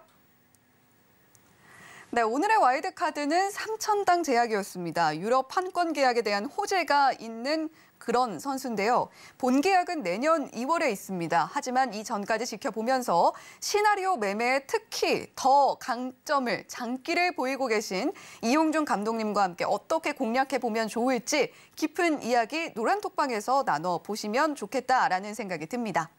네, 오늘의 와일드카드는 3,000당 제약이었습니다. 유럽 판권 계약에 대한 호재가 있는 그런 선수인데요. 본계약은 내년 2월에 있습니다. 하지만 이 전까지 지켜보면서 시나리오 매매에 특히 더 강점을, 장기를 보이고 계신 이용준 감독님과 함께 어떻게 공략해보면 좋을지 깊은 이야기 노란톡방에서 나눠보시면 좋겠다라는 생각이 듭니다.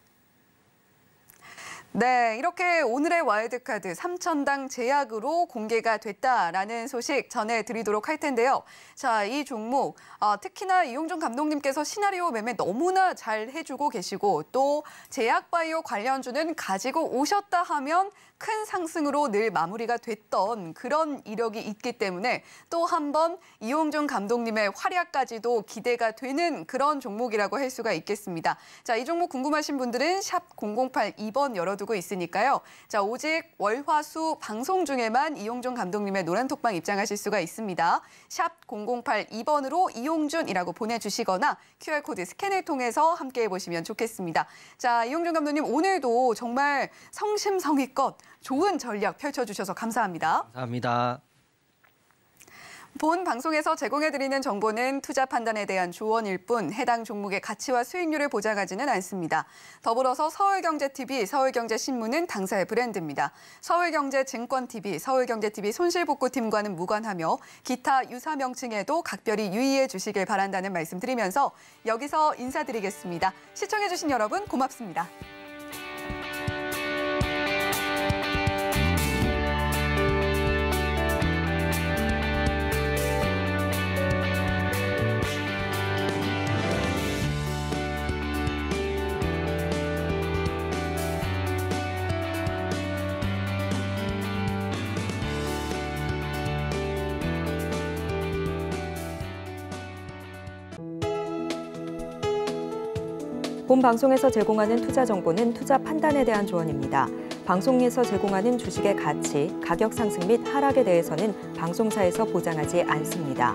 네, 이렇게 오늘의 와일드카드 3천당 제약으로 공개가 됐다라는 소식 전해드리도록 할 텐데요. 자, 이 종목 특히나 이용준 감독님께서 시나리오 매매 너무나 잘 해주고 계시고 또 제약바이오 관련주는 가지고 오셨다 하면 큰 상승으로 늘 마무리가 됐던 그런 이력이 있기 때문에 또 한 번 이용준 감독님의 활약까지도 기대가 되는 그런 종목이라고 할 수가 있겠습니다. 자, 이 종목 궁금하신 분들은 샵 0082번 열어두고 있으니까요. 자, 오직 월화수 방송 중에만 이용준 감독님의 노란톡방 입장하실 수가 있습니다. 샵 0082번으로 이용준이라고 보내주시거나 QR코드 스캔을 통해서 함께 해보시면 좋겠습니다. 자, 이용준 감독님 오늘도 정말 성심성의껏 좋은 전략 펼쳐주셔서 감사합니다. 감사합니다. 본 방송에서 제공해드리는 정보는 투자 판단에 대한 조언일 뿐 해당 종목의 가치와 수익률을 보장하지는 않습니다. 더불어서 서울경제TV, 서울경제신문은 당사의 브랜드입니다. 서울경제증권TV, 서울경제TV 손실복구팀과는 무관하며 기타 유사 명칭에도 각별히 유의해 주시길 바란다는 말씀 드리면서 여기서 인사드리겠습니다. 시청해주신 여러분 고맙습니다. 본 방송에서 제공하는 투자 정보는 투자 판단에 대한 조언입니다. 방송에서 제공하는 주식의 가치, 가격 상승 및 하락에 대해서는 방송사에서 보장하지 않습니다.